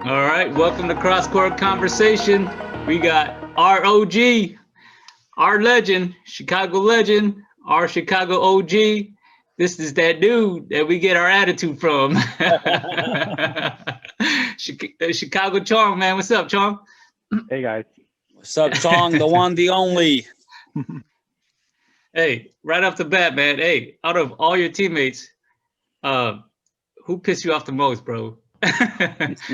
All right, welcome to CrossCourt Conversation. We got our OG, our legend, Chicago legend, our Chicago OG. This is that dude that we get our attitude from. Chicago Chong, man. What's up, Chong? Hey, guys. What's up, Chong? The one, the only. Hey, right off the bat, man. Hey, out of all your teammates, who pissed you off the most, bro?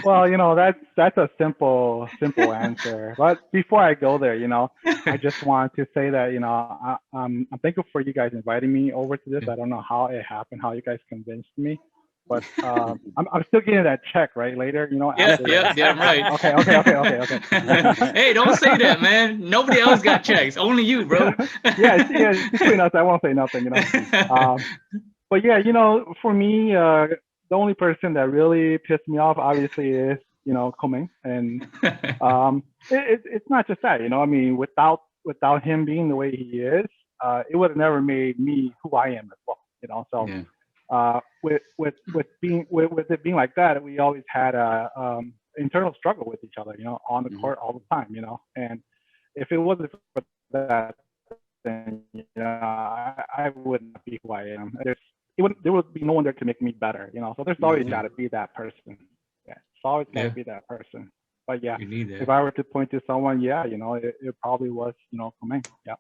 Well, that's a simple answer. But before I go there, I just want to say that I'm thankful for you guys inviting me over to this. I don't know how it happened, how you guys convinced me, but I'm still getting that check right later. Yeah, right. Okay. Hey, don't say that, man. Nobody else got checks. Only you, bro. yeah. Between us, I won't say nothing. But yeah, for me, the only person that really pissed me off, obviously, is Coming, and it's not just that. I mean, without him being the way he is, it would have never made me who I am as well. So Yeah. with it being like that, we always had a internal struggle with each other, on the court all the time, and if it wasn't for that, then I wouldn't be who I am. There would be no one there to make me better, So there's always got to be that person. Yeah, it's always got to be that person. But yeah, if I were to point to someone, it probably was, Coming. Yeah.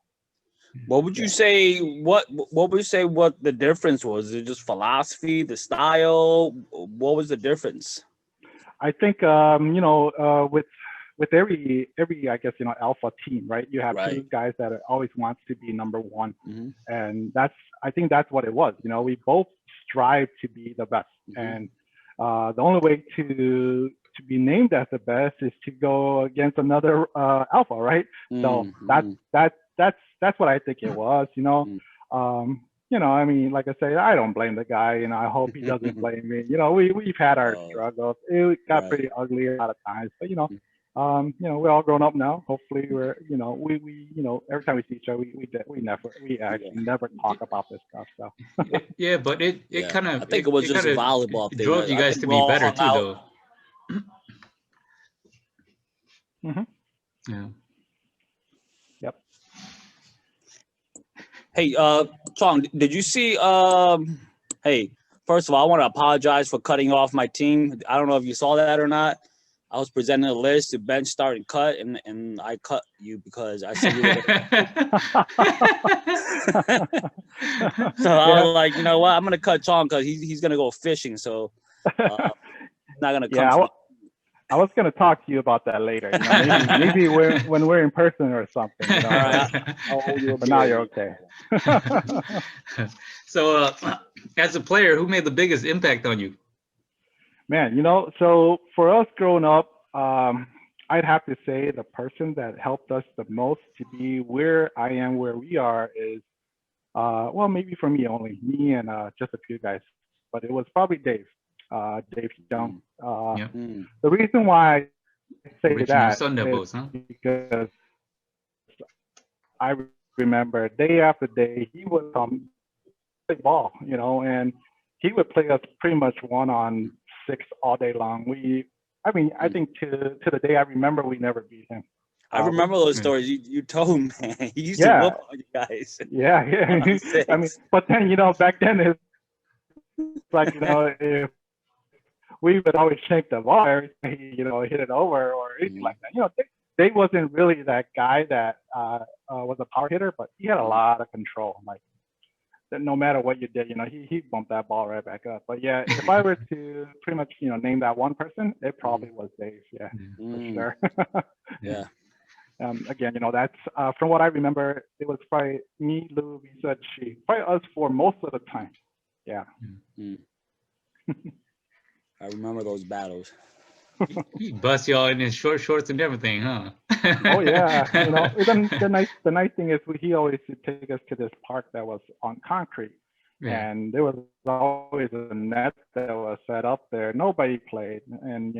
What would you say? What would you say? What the difference was? Is it just philosophy, the style? What was the difference? I think with every I guess alpha team, right? You have two guys that always wants to be number one, and I think that's what it was. We both strive to be the best, and the only way to be named as the best is to go against another alpha, right? So that's what I think it was. I mean, like I say, I don't blame the guy. I hope he doesn't blame me. We've had our struggles. It got pretty ugly a lot of times, but we're all grown up now. Hopefully, we're we every time we see each other, we actually never talk about this stuff. So yeah, but it kind of I think it was just a volleyball thing. It drove you guys to be better too, though. Yeah. Yep. Hey, Chong, did you see? Hey, first of all, I want to apologize for cutting off my team. I don't know if you saw that or not. I was presenting a list to bench, start, and cut, and I cut you because I said you were. So I was like, you know what? I'm gonna cut Chong because he's gonna go fishing. So not gonna come. Yeah, I was gonna talk to you about that later. Maybe when we're in person or something. All right. But now you're okay. So, as a player, who made the biggest impact on you? Man, so for us growing up, I'd have to say the person that helped us the most to be where I am, where we are, is well, maybe for me only, me and just a few guys, but it was probably Dave Xiong. The reason why I say that is because I remember day after day he would play ball, and he would play us pretty much 1-on-6 all day long. I think to the day I remember, we never beat him. I remember those stories you told, man. He used to whoop on you guys. Yeah. I mean, but then back then it's like if we would always shake the ball, he hit it over or anything like that. Dave wasn't really that guy that was a power hitter, but he had a lot of control. Like that, no matter what you did, he bumped that ball right back up. But yeah, if I were to pretty much name that one person, it probably was Dave. Yeah, for sure. Yeah. Again, that's from what I remember, it was probably me, Lou, Lisa, she, probably us for most of the time. Yeah. I remember those battles. He bust y'all in his short shorts and everything, huh? Oh yeah. The nice thing is he always would take us to this park that was on concrete. Yeah. And there was always a net that was set up there. Nobody played, and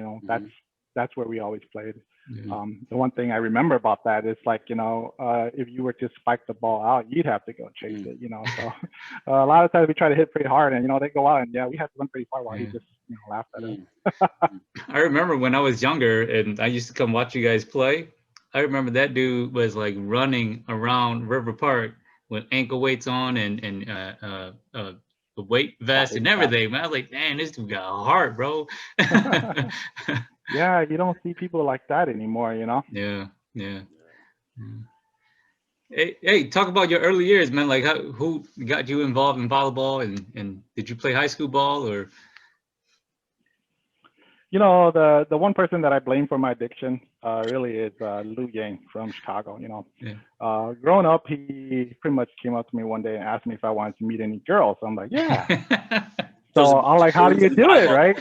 that's where we always played. Mhm. The one thing I remember about that is like, if you were to spike the ball out, you'd have to go chase it, So a lot of times we try to hit pretty hard, and they go out, and we had to run pretty far while he just laughed at us. I remember when I was younger and I used to come watch you guys play. I remember that dude was like running around River Park with ankle weights on and the weight vest and everything. Man, I was like, man, this dude got a heart, bro. Yeah, you don't see people like that anymore, Yeah. Hey, talk about your early years, man. Like, who got you involved in volleyball, and did you play high school ball or? The one person that I blame for my addiction really is Lu Yang from Chicago. Growing up, he pretty much came up to me one day and asked me if I wanted to meet any girls. I'm like, yeah. So I'm like, how do you do it, right?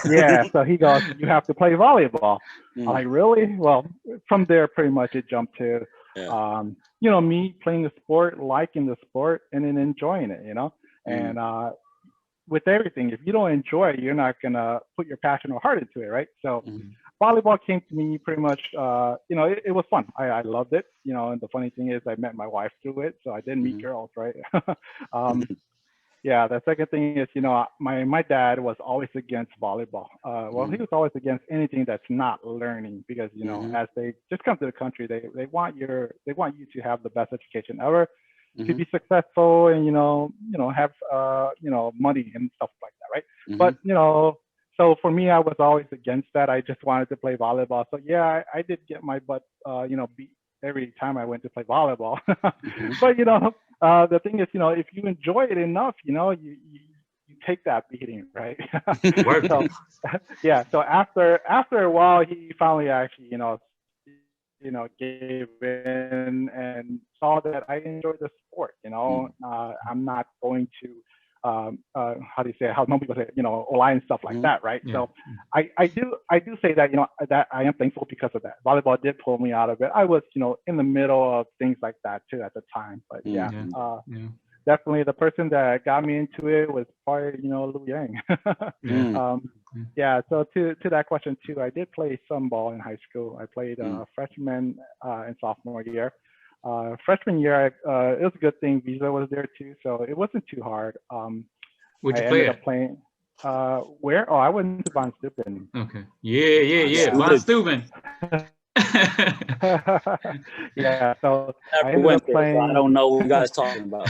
Yeah. So he goes, you have to play volleyball. I'm like, really? Well, from there, pretty much it jumped to, me playing the sport, liking the sport, and then enjoying it, And with everything, if you don't enjoy it, you're not gonna put your passion or heart into it, right? So volleyball came to me pretty much, it was fun. I loved it, and the funny thing is I met my wife through it, so I didn't meet girls, right? Yeah, the second thing is, my dad was always against volleyball. Well, he was always against anything that's not learning because, as they just come to the country, they want you to have the best education ever, to be successful and, have, money and stuff like that, right? But, so for me, I was always against that. I just wanted to play volleyball. So yeah, I did get my butt, beat every time I went to play volleyball. But, the thing is, if you enjoy it enough, you take that beating, right? So, yeah. So after a while, he finally actually, gave in and saw that I enjoy the sport. I'm not going to, how do you say it? How some people say, O-line and stuff like that, right? Yeah. So I do say that, that I am thankful because of that. Volleyball did pull me out of it. I was, in the middle of things like that too at the time, but definitely the person that got me into it was probably, Lu Yang. Yeah. So to that question too, I did play some ball in high school. I played freshman and sophomore year. Freshman year, it was a good thing Visa was there too, so it wasn't too hard. Where'd you I play ended at? up playing. Where? Oh, I went to Von Steuben. Okay. Yeah. Von Steuben. Yeah. So I ended went up there, playing. so I don't know what you guys talking about.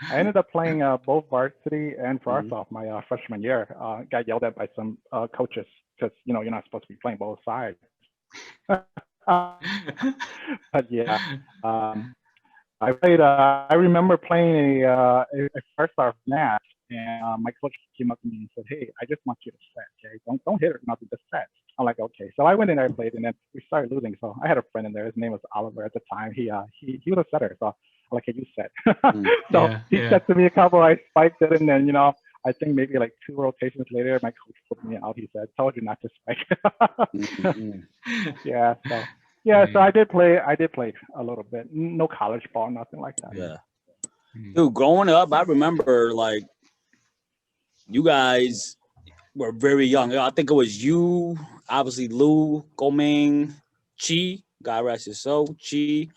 I ended up playing both varsity and varsity my freshman year. Got yelled at by some coaches because you're not supposed to be playing both sides. But yeah, I played. I remember playing a first off match, and my coach came up to me and said, "Hey, I just want you to set, okay? Don't hit or nothing, just set." I'm like, "Okay." So I went in there and played, and then we started losing. So I had a friend in there. His name was Oliver at the time. He was a setter, so I'm like, "Hey, you set." So he set to me a couple. I spiked it, and then I think maybe like 2 rotations later, my coach put me out. He said, "Told you not to spike." Yeah. So. Yeah, so I did play a little bit. No college ball, nothing like that. Yeah. Dude, growing up, I remember like you guys were very young. I think it was you, obviously Lou, Goming, Chi, God rest his soul, Chi.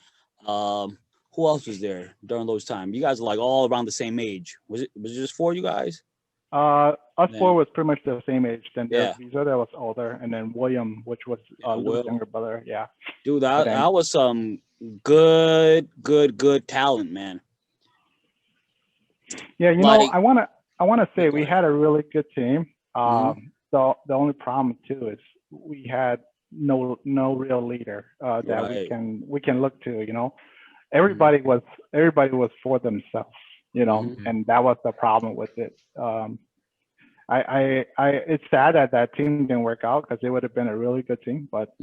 Who else was there during those times? You guys are like all around the same age. Was it just 4 you guys? Us 4 was pretty much the same age. Then there's Visa that was older, and then William, which was Lou's younger brother. Yeah. Dude, that was some good talent, man. Yeah, I wanna say we had a really good team. The only problem too is we had no real leader that we can look to. Everybody was for themselves, and that was the problem with it. It's sad that team didn't work out because it would have been a really good team, but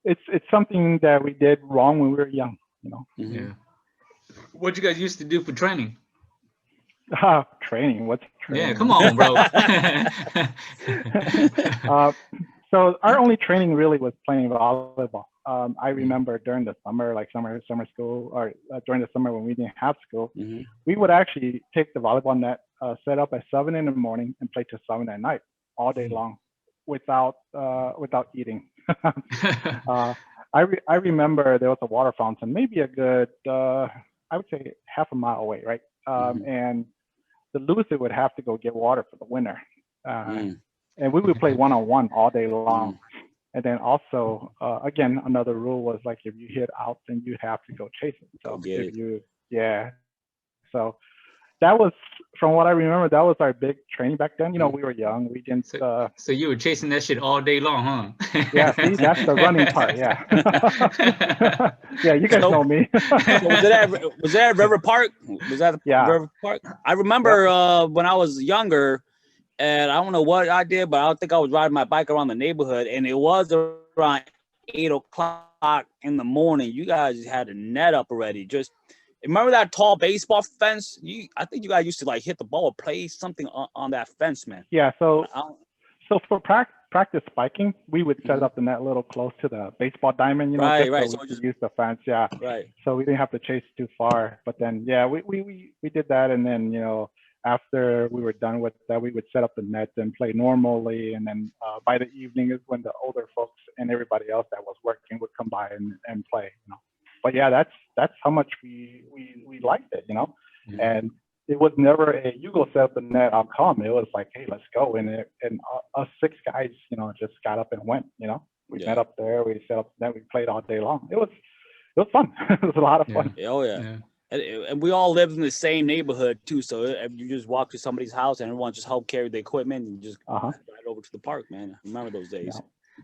it's something that we did wrong when we were young, Yeah. What you guys used to do for training? Training? What's training? Yeah, come on, bro. So our only training really was playing volleyball. I remember during the summer, like summer school, or during the summer when we didn't have school, we would actually take the volleyball net, set up at 7 in the morning and play till 7 at night, all day long. without eating. I remember there was a water fountain, maybe a good, I would say half a mile away, right? And the loser would have to go get water for the winner. And we would play one-on-one all day long. And then also, again, another rule was like, if you hit out, then you have to go chase it. So so that was, from what I remember, that was our big training back then. You know, we were young. We didn't. So you were chasing that shit all day long, huh? Yeah, see, that's the running part. Yeah. Yeah, you guys know me. So was that at River Park? Was that River Park? I remember when I was younger, and I don't know what I did, but I think I was riding my bike around the neighborhood, and it was around 8 o'clock in the morning. You guys had a net up already. Just remember that tall baseball fence? I think you guys used to like hit the ball or play something on that fence, man. Yeah. So for practice spiking, we would set up the net a little close to the baseball diamond, you know, right. So we just use the fence. Yeah. Right. So we didn't have to chase too far. But then, yeah, we did that, and then, you know, after we were done with that, we would set up the net and play normally. And then by the evening is when the older folks and everybody else that was working would come by and play, you know. But yeah, that's how much we liked it, you know. And it was never a, you go set up the net, I'll come. It was like, hey, let's go. And us 6 guys, you know, just got up and went, you know. We met up there, we set up the net, we played all day long. It was fun. It was a lot of fun. Oh yeah. And we all lived in the same neighborhood too, so you just walk to somebody's house and everyone just helped carry the equipment and just ride over to the park, man. I remember those days.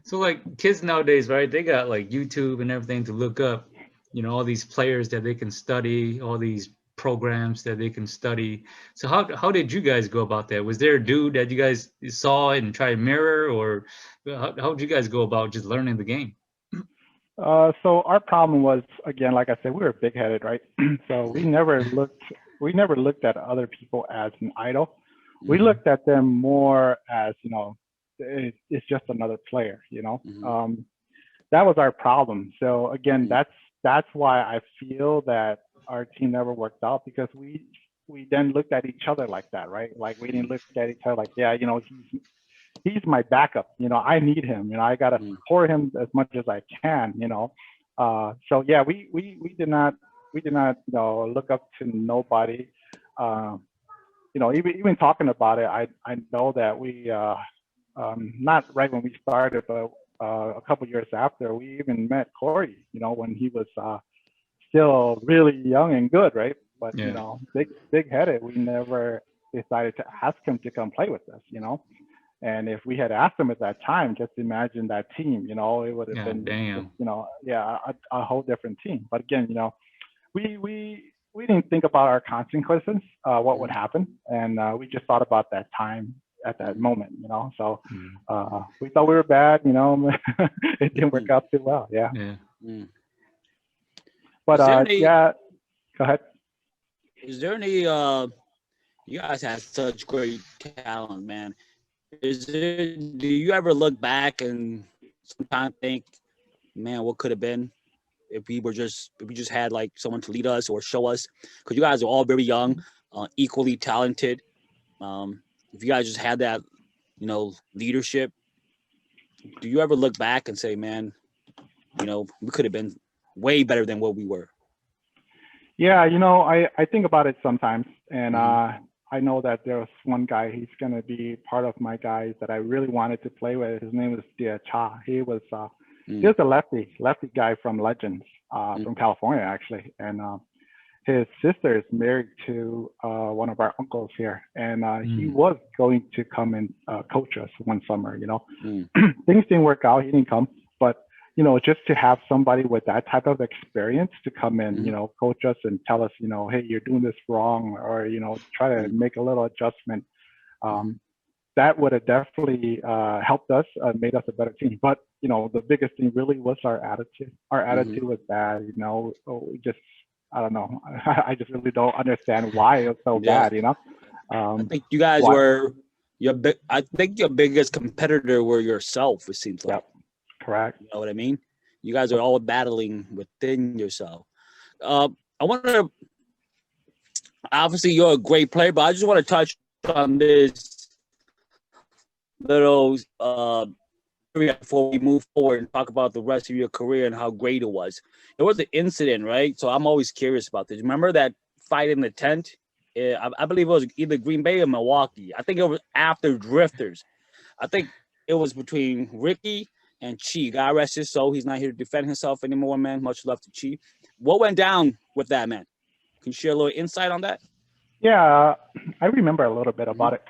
So like kids nowadays, right? They got like YouTube and everything to look up, you know, all these players that they can study, all these programs that they can study. So how did you guys go about that? Was there a dude that you guys saw and tried to mirror, or how did you guys go about just learning the game? So our problem was, again, like I said, we were big-headed, right? So we never looked at other people as an idol. We looked at them more as, you know, it's just another player, you know. That was our problem. So again, that's why I feel that our team never worked out, because we then looked at each other like that, right? Like we didn't look at each other like, yeah, you know, he's my backup, you know, I need him, you know, I got to support him as much as I can, you know. So yeah, we did not, you know, look up to nobody. You know, even talking about it, I know that we, not right when we started, but a couple years after, we even met Corey, you know, when he was still really young and good, right? But, you know, big-headed, we never decided to ask him to come play with us, you know. And if we had asked him at that time, just imagine that team, you know, it would have been, you know, a whole different team. But again, you know, we didn't think about our consequences, what would happen. And we just thought about that time at that moment, you know. So we thought we were bad, you know, it didn't work out too well. Yeah. But yeah, go ahead. Is there any, you guys have such great talent, man. Do you ever look back and sometimes think, man, what could have been if we just had like someone to lead us or show us? Because you guys are all very young, equally talented. If you guys just had that, you know, leadership, do you ever look back and say, man, you know, we could have been way better than what we were? Yeah, you know, I think about it sometimes, and I know that there was one guy, he's going to be part of my guys that I really wanted to play with. His name was Dia Cha. He was a lefty guy from Legends, from California, actually. And his sister is married to one of our uncles here. And he was going to come and coach us one summer, you know. Things didn't work out. He didn't come. But, you know, just to have somebody with that type of experience to come in, you know, coach us and tell us, you know, hey, you're doing this wrong, or, you know, try to make a little adjustment. That would have definitely helped us, made us a better team. But, you know, the biggest thing really was our attitude. Our attitude was bad, you know. We just, I don't know. I just really don't understand why it was so bad, you know. I think you guys I think your biggest competitor were yourself, it seems like. Correct. You know what I mean? You guys are all battling within yourself. I want to, obviously you're a great player, but I just want to touch on this. little before we move forward and talk about the rest of your career and how great it was. There was an incident, right? So I'm always curious about this. Remember that fight in the tent? I believe it was either Green Bay or Milwaukee. I think it was after Drifters. I think it was between Ricky and Chi. God rest his soul. He's not here to defend himself anymore, man. Much love to Chi. What went down with that, man? Can you share a little insight on that? Yeah, I remember a little bit about it.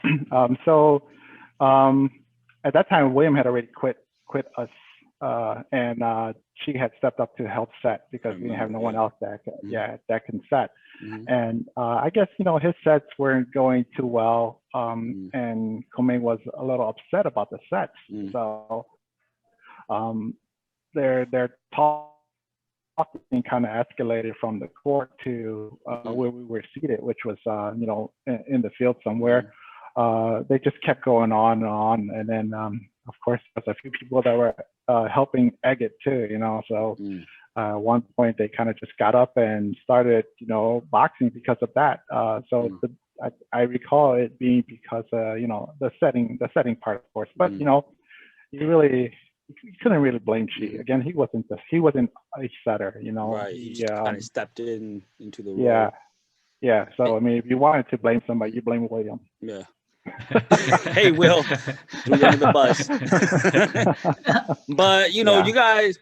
At that time, William had already quit us, and she had stepped up to help set because we didn't have no one else that can set. And I guess his sets weren't going too well, and Komeng was a little upset about the sets. So their talking kind of escalated from the court to where we were seated, which was in the field somewhere. They just kept going on, and then of course there's a few people that were helping egg it too, So at one point they kind of just got up and started, boxing because of that. I recall it being because the setting part, of course, but you couldn't really blame Chi. Again, he wasn't a setter, Right. He kind of stepped into the role. Yeah. So I mean, if you wanted to blame somebody, you blame William. Yeah. Hey, Will, threw you under the bus. But you guys.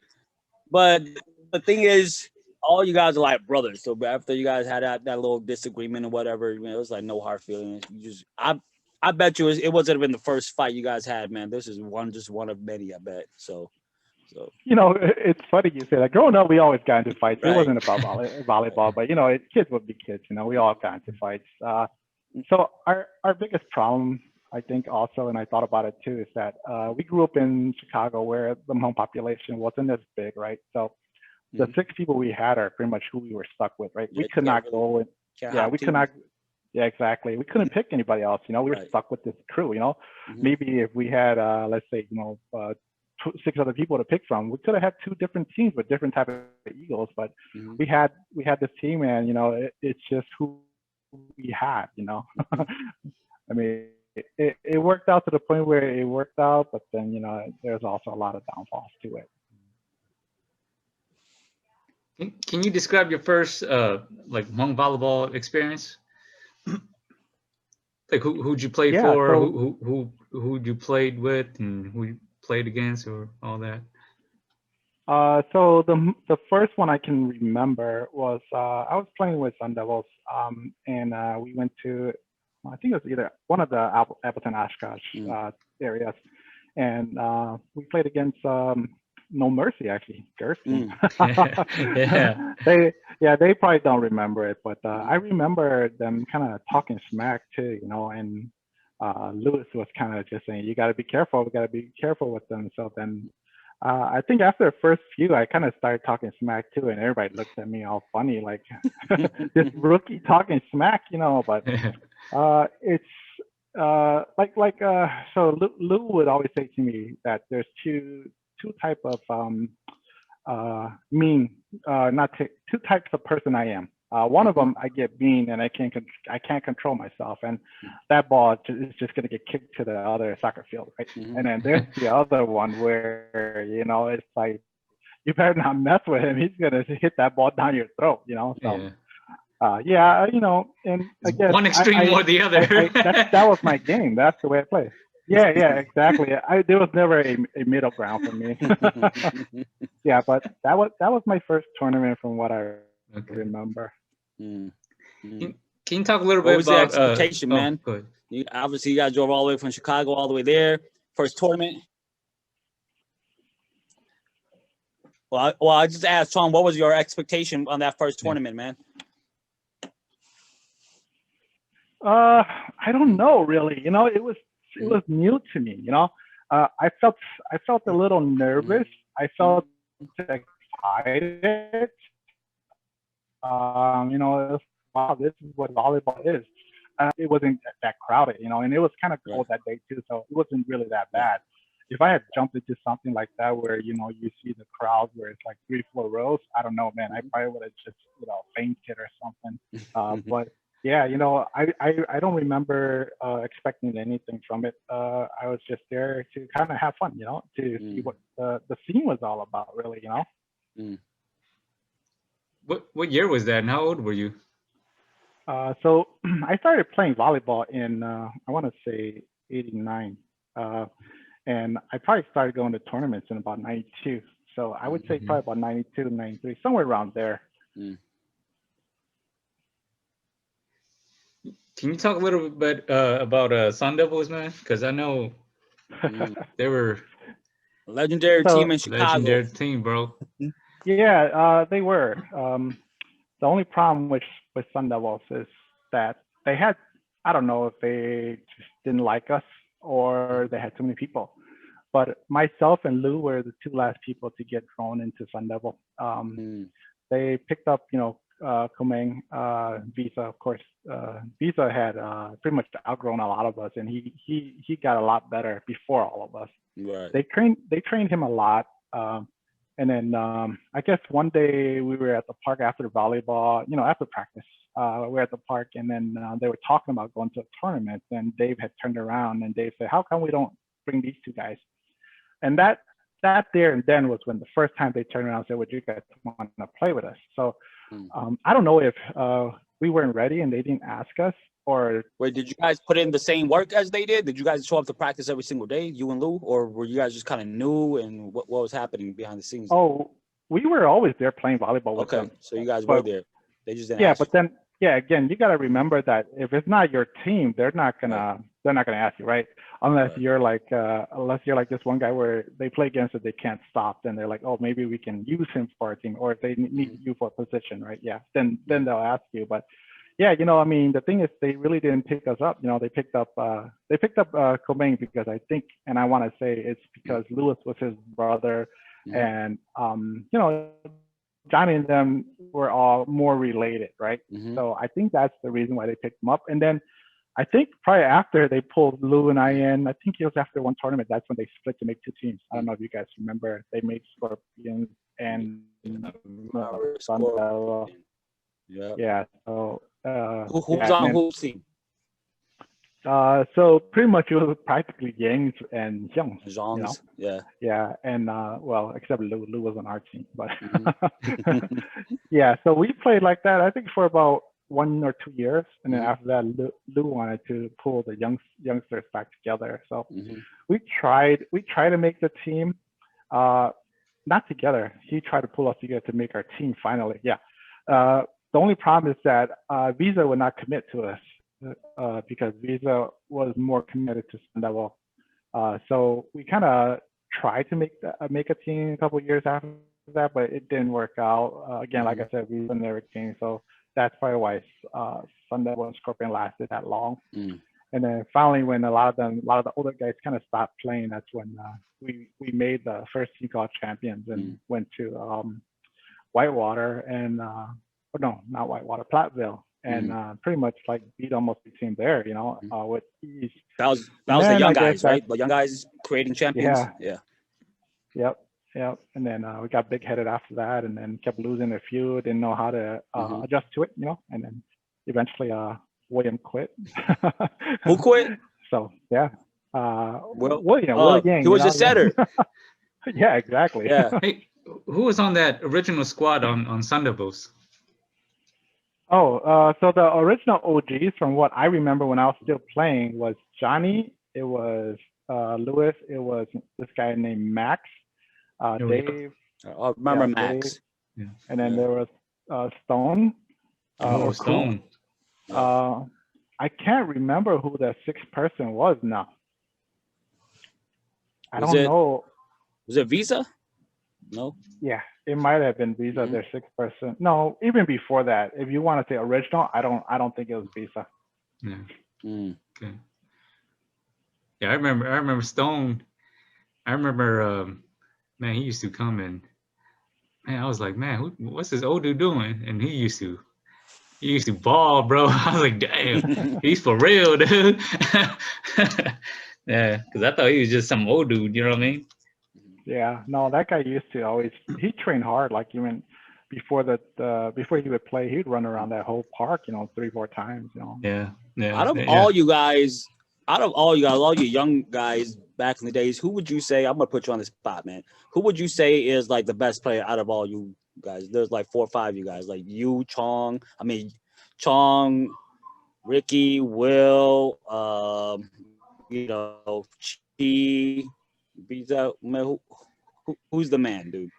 But the thing is, all you guys are like brothers. So after you guys had that little disagreement or whatever, it was like no hard feelings. I bet you it wasn't even the first fight you guys had, man. This is just one of many, I bet. So. It's funny you say that. Growing up, we always got into fights. Right. It wasn't about volleyball, but kids would be kids. We all got into fights. So our biggest problem, I think, also, and I thought about it too, is that we grew up in Chicago where the Hmong population wasn't as big, right? So the 6 people we had are pretty much who we were stuck with, right? Yeah, we could not go and we could not. Yeah, exactly. We couldn't pick anybody else. We were stuck with this crew. Maybe if we had, let's say, 6 other people to pick from, we could have had 2 different teams with different type of egos, but we had this team, and it's just who we had. I mean, it worked out to the point where it worked out, but then there's also a lot of downfalls to it. Can you describe your first Hmong volleyball experience? Like who'd you play for? So, who'd you played with, and who you played against, or all that? So the first one I can remember was I was playing with Sun Devils, and we went to, I think it was either one of the Appleton Oshkosh areas, and we played against No Mercy, actually, Gerstein. They probably don't remember it, but I remember them kind of talking smack too, and Lewis was kind of just saying, you got to be careful, we got to be careful with them. So then I think after the first few, I kind of started talking smack too, and everybody looked at me all funny, like this rookie talking smack, but it's so Lou would always say to me that there's two type of two types of person I am. One of them, I get mean and I can't control myself, and that ball is just gonna get kicked to the other soccer field, right? And then there's the other one where it's like, you better not mess with him. He's gonna hit that ball down your throat, So and again, one extreme or the other. That was my game. That's the way I play. Yeah, exactly. There was never a middle ground for me. Yeah, but that was my first tournament from what I remember. Can you talk a little bit about the expectation, man? Obviously, you guys drove all the way from Chicago all the way there. First tournament. Well, I just asked Chong, what was your expectation on that first tournament, man? I don't know, really. It was new to me. I felt a little nervous. I felt excited. Wow, this is what volleyball is. It wasn't that crowded, and it was kind of cold that day too, so it wasn't really that bad. If I had jumped into something like that where you see the crowd where it's like 3-4 rows, I don't know, man, I probably would have just fainted or something. But Yeah, I don't remember expecting anything from it. I was just there to kind of have fun, to see what the scene was all about, really, What year was that, and how old were you? So I started playing volleyball in I want to say '89, and I probably started going to tournaments in about '92. So I would say probably about '92, '93, somewhere around there. Can you talk a little bit about Sun Devils, man? Because I know they were legendary team in Chicago. Legendary team, bro. Yeah, they were. The only problem with Sun Devils is that they had, I don't know if they just didn't like us or they had too many people. But myself and Lou were the two last people to get drawn into Sun Devil. They picked up, Kumeng, Visa, of course. Visa had pretty much outgrown a lot of us, and he got a lot better before all of us. Right. They trained him a lot. And then I guess one day we were at the park after the volleyball, after practice. We were at the park, and then they were talking about going to a tournament. And Dave had turned around, and Dave said, "How come we don't bring these two guys?" And that there and then was when the first time they turned around and said, "Would you guys want to play with us?" So I don't know if we weren't ready and they didn't ask us, or wait, did you guys put in the same work as they did? Did you guys show up to practice every single day, you and Lou, or were you guys just kind of new and what was happening behind the scenes? Oh, we were always there playing volleyball with them. Okay, so you guys were there. They just didn't ask but then again, you got to remember that if it's not your team, they're not gonna ask you, right? Unless you're like this one guy where they play against it, they can't stop. Then they're like, oh, maybe we can use him for our team, or if they need you for a position, right? Yeah, then they'll ask you. But yeah, the thing is, they really didn't pick us up. They picked up Kumeng because I think, and I want to say it's because Lewis was his brother, and Johnny and them were all more related, right? So I think that's the reason why they picked him up. And then I think probably after they pulled Lou and I in, I think it was after one tournament, that's when they split to make two teams. I don't know if you guys remember. They made Scorpions and Sun Devil. Yeah. So who's on whose team? So pretty much it was practically Yang and Xiong. Zhong's, yeah, and well, except Lou was on our team, but yeah. So we played like that, I think, for about 1 or 2 years, and then after that, Lou wanted to pull the youngsters back together. So we tried to make the team, not together. He tried to pull us together to make our team finally. Yeah. The only problem is that Visa would not commit to us. Because Visa was more committed to Sun Devil. So we kind of tried to make a team a couple of years after that, but it didn't work out. Again, like I said, Visa never came. So that's probably why Sun Devil and Scorpion lasted that long. And then finally, when a lot of the older guys kind of stopped playing, that's when we made the first team called Champions and went to Whitewater and no, not Whitewater, Platteville. And pretty much like beat almost the team there, with ease. That was the young guys, right? The young guys creating champions. Yeah. Yep. And then we got big headed after that, and then kept losing a few. Didn't know how to adjust to it, And then eventually, William quit. Who quit? So yeah. William. He was a setter. Yeah, exactly. Yeah. Hey, who was on that original squad on Sun Devils? Oh, so the original OGs, from what I remember when I was still playing, was Johnny. It was Lewis. It was this guy named Max. Dave. I remember Max. Dave, and then there was Stone. Stone. I can't remember who the sixth person was now. I don't know. Was it Visa? No. Yeah, it might have been Visa, their sixth person. No, even before that. If you want to say original, I don't think it was Visa. Yeah. Okay. Yeah, I remember Stone. I remember, man, he used to come and, man, I was like, man, what's this old dude doing? And he used to ball, bro. I was like, damn, he's for real, dude. Yeah, because I thought he was just some old dude. You know what I mean? Yeah, no, that guy used to always, he trained hard. Like even before he would play, he'd run around that whole park, 3-4 times, Yeah. Out of all you guys, all you young guys back in the days, who would you say? I'm gonna put you on the spot, man. Who would you say is like the best player out of all you guys? There's like 4 or 5 you guys, like you, Chong. Ricky, Will, Chi, Biza. Man, who's the man, dude?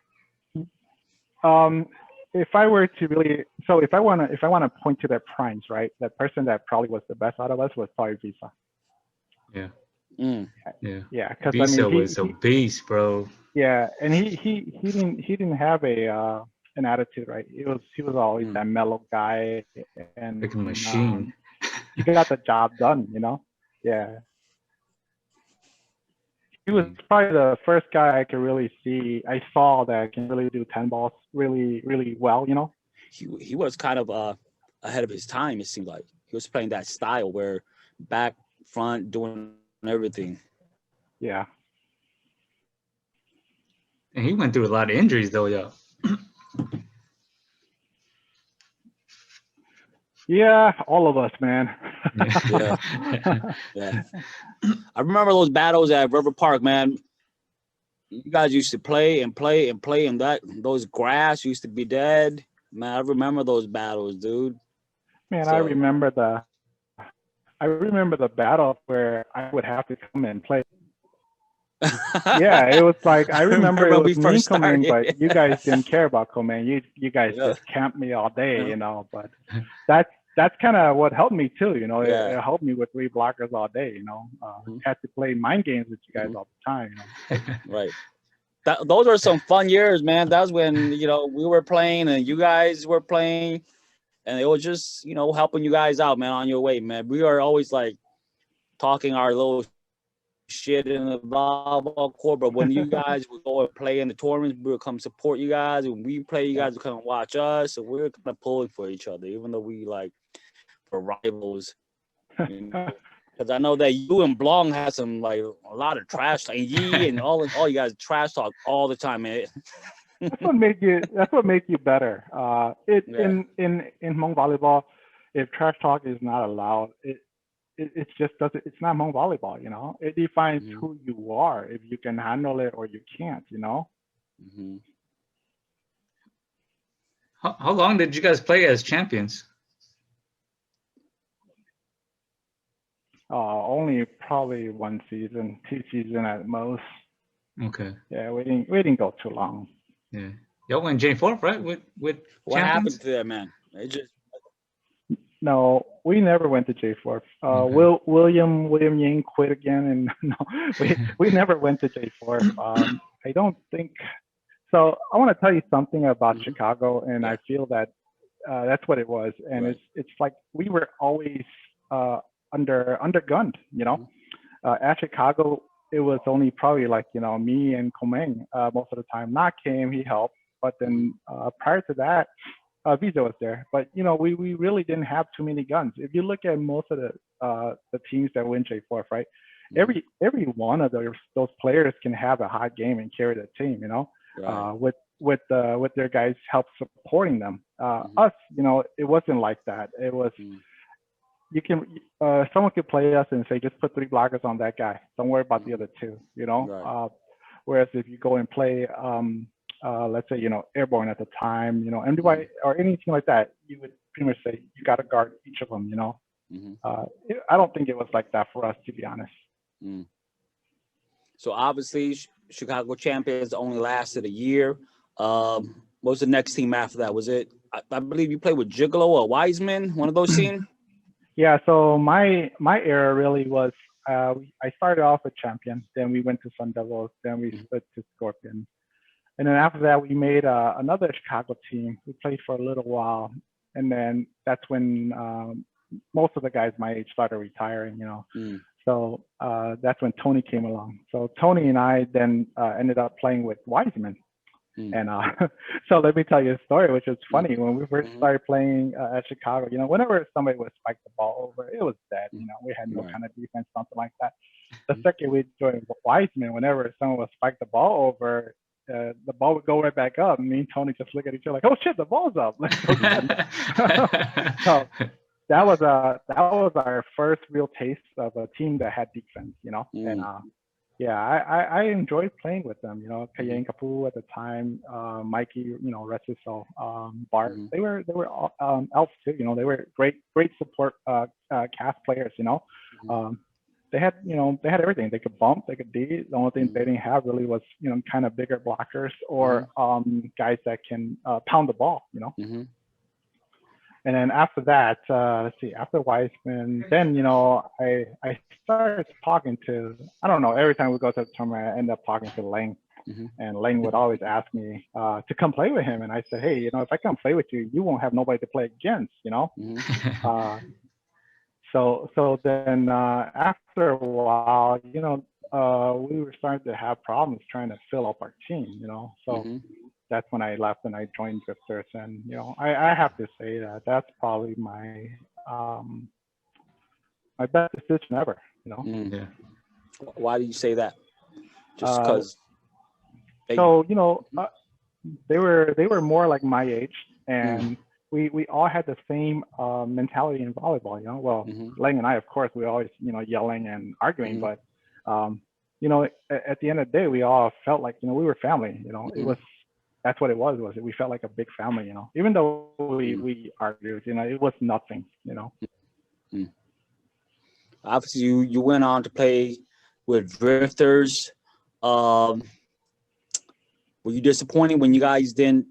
If I were to really, so if I wanna point to their primes, right? That person that probably was the best out of us was probably Visa. Yeah. Yeah. Yeah, because Visa was a beast, bro. Yeah, and he didn't have an attitude, right? He was always that mellow guy, and like a machine. He got the job done, Yeah. He was probably the first guy I saw that can really do 10 balls really, really well, He was kind of ahead of his time, it seemed like. He was playing that style where back, front, doing everything. Yeah. And he went through a lot of injuries though, yo. Yeah, all of us, man. Yeah. I remember those battles at River Park, man. You guys used to play, and those grass used to be dead. Man, I remember those battles, dude. Man, so, I remember the battle where I would have to come and play. Yeah, it was like I remember it was me coming, but you guys didn't care about coming. You guys just camped me all day, But that's kind of what helped me too, It helped me with 3 blockers all day, Had to play mind games with you guys all the time, Right. Those were some fun years, man. That was when we were playing and you guys were playing, and it was just helping you guys out, man, on your way, man. We are always like talking our little shit in the volleyball court, but when you guys would go and play in the tournaments, we would come support you guys. When we play, you guys would come and watch us. So we were kind of pulling for each other, even though we like were rivals. Because I know that you and Blong had some like a lot of trash talk, and Yi and all you guys trash talk all the time, man. That's what make you better. In Hmong volleyball, if trash talk is not allowed, it just doesn't. It's not Hmong volleyball, It defines who you are, if you can handle it or you can't, How long did you guys play as champions? Only probably 1 season, 2 seasons at most. Okay. Yeah, we didn't go too long. Yeah, y'all went J4, right? With what champions? happened to that, man? No, we never went to J4. William Ying quit again, and no, we never went to J4. I don't think so. I want to tell you something about Chicago, and I feel that that's what it was. And it's like we were always undergunned, At Chicago, it was only probably like me and Komeng most of the time. Not came, he helped, but then prior to that. Visa was there, but we really didn't have too many guns. If you look at most of the teams that win J4, right? Every one of those players can have a hot game and carry the team, with their guys help supporting them. Us, it wasn't like that. It was you can someone could play us and say just put 3 blockers on that guy. Don't worry about the other 2, Right. Whereas if you go and play let's say, airborne at the time, MDY or anything like that, you would pretty much say you got to guard each of them, I don't think it was like that for us, to be honest. So obviously, Chicago champions only lasted a year. What was the next team after that? Was it, I believe you played with Gigolo or Wiseman, one of those teams? Yeah, so my era really was, I started off with Champion, then we went to Sun Devils, then we split to Scorpions. And then after that, we made another Chicago team. We played for a little while. And then that's when most of the guys my age started retiring, So that's when Tony came along. So Tony and I then ended up playing with Wiseman. And so let me tell you a story, which is funny. When we first started playing at Chicago, whenever somebody would spike the ball over, it was dead. We had no kind of defense, something like that. The second we joined Wiseman, whenever someone would spike the ball over, the ball would go right back up. And me and Tony just look at each other like, oh shit, the ball's up. Let's go get it. So that was our first real taste of a team that had defense, you know. And yeah, I enjoyed playing with them, you know. Kayane Kapu at the time, Mikey, you know, rest his soul, Bart. They were elves too, you know. They were great support cast players, you know. They had everything. They could bump, they could D. The only thing they didn't have really was, you know, kind of bigger blockers or guys that can pound the ball, you know. And then after that, let's see, after Weissman, then, you know, I started talking to, I don't know, every time we go to the tournament, I end up talking to Lang. And Lang would always ask me to come play with him. And I said, hey, you know, if I come play with you, you won't have nobody to play against, you know. So then after a while, you know, we were starting to have problems trying to fill up our team, you know. So that's when I left and I joined Drifters. And, you know, I have to say that that's probably my my best decision ever, you know. Yeah. Why do you say that? Just because? So, you know, they were more like my age, and we all had the same mentality in volleyball, you know. Well, Lang and I, of course, we always, you know, yelling and arguing, but you know, at the end of the day, we all felt like, you know, we were family, you know. It was, that's what it was. We felt like a big family, you know. Even though we argued, you know, it was nothing, you know. Obviously, you went on to play with Drifters. Were you disappointed when you guys didn't,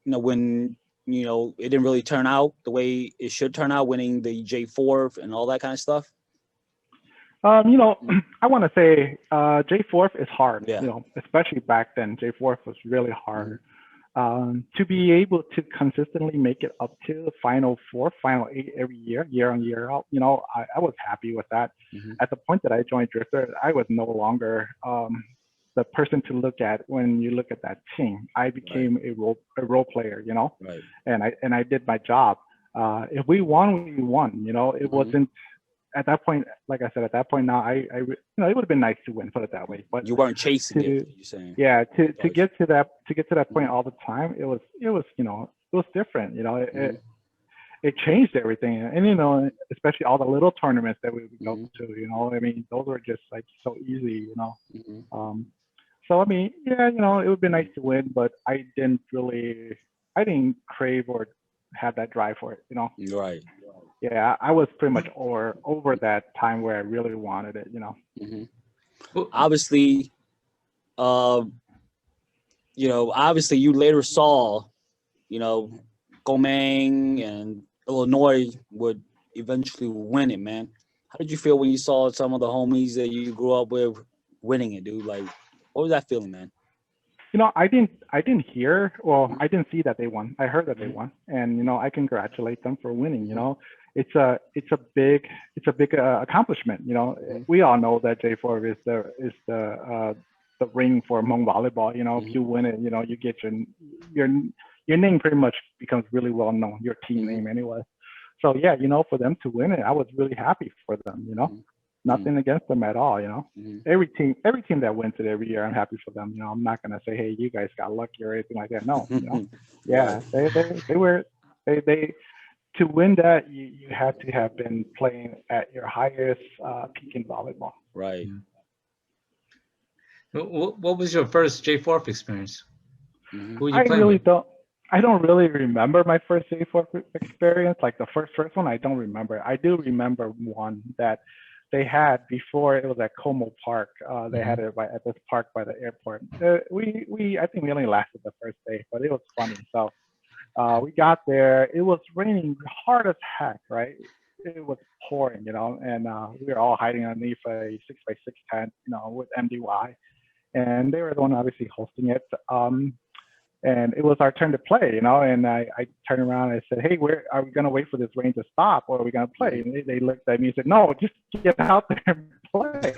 you know, when, you know, it didn't really turn out the way it should turn out, winning the J4 and all that kind of stuff? You know, I want to say J4 is hard, you know, especially back then. J4 was really hard. To be able to consistently make it up to the Final 4, Final 8 every year, year on year out, you know, I was happy with that. At the point that I joined Drifter, I was no longer the person to look at when you look at that team. I became a role player, you know, and I did my job. If we won, we won. You know, it wasn't. At that point, like I said, at that point now, you know, it would have been nice to win, put it that way. But you weren't chasing it, you're saying. Yeah, to get to that point all the time, it was, you know, it was different. You know, it changed everything, and you know, especially all the little tournaments that we would go to. You know, I mean, those were just like so easy. You know, so I mean, yeah, you know, it would be nice to win, but I didn't crave or have that drive for it. You know. Right. Yeah, I was pretty much over that time where I really wanted it, you know. Well, obviously, you know, obviously you later saw, you know, Gomeng and Illinois would eventually win it, man. How did you feel when you saw some of the homies that you grew up with winning it, dude? Like, what was that feeling, man? You know, I didn't hear, well, I didn't see that they won. I heard that they won, and you know, I congratulate them for winning. You know, it's a big accomplishment. You know, we all know that J4 is the ring for Hmong volleyball. You know, if you win it, you know, you get your name pretty much becomes really well known, your team name anyway. So yeah, you know, for them to win it, I was really happy for them. You know. Nothing against them at all, you know. Every team that wins it every year, I'm happy for them. You know, I'm not gonna say, hey, you guys got lucky or anything like that. No, you know. Yeah, they to win that, you had to have been playing at your highest peak in volleyball. Right. What was your first J4 experience? Who were you I playing really with? I don't really remember my first J4 experience. Like the first one, I don't remember. I do remember one that they had before. It was at Como Park. They had it at this park by the airport. I think we only lasted the first day, but it was funny. So we got there. It was raining hard as heck, right? It was pouring, you know, and we were all hiding underneath a 6x6 tent, you know, with MDY, and they were the one obviously hosting it. And it was our turn to play, you know, and I turned around and I said, hey, are we going to wait for this rain to stop or are we going to play? And they looked at me and said, no, just get out there and play.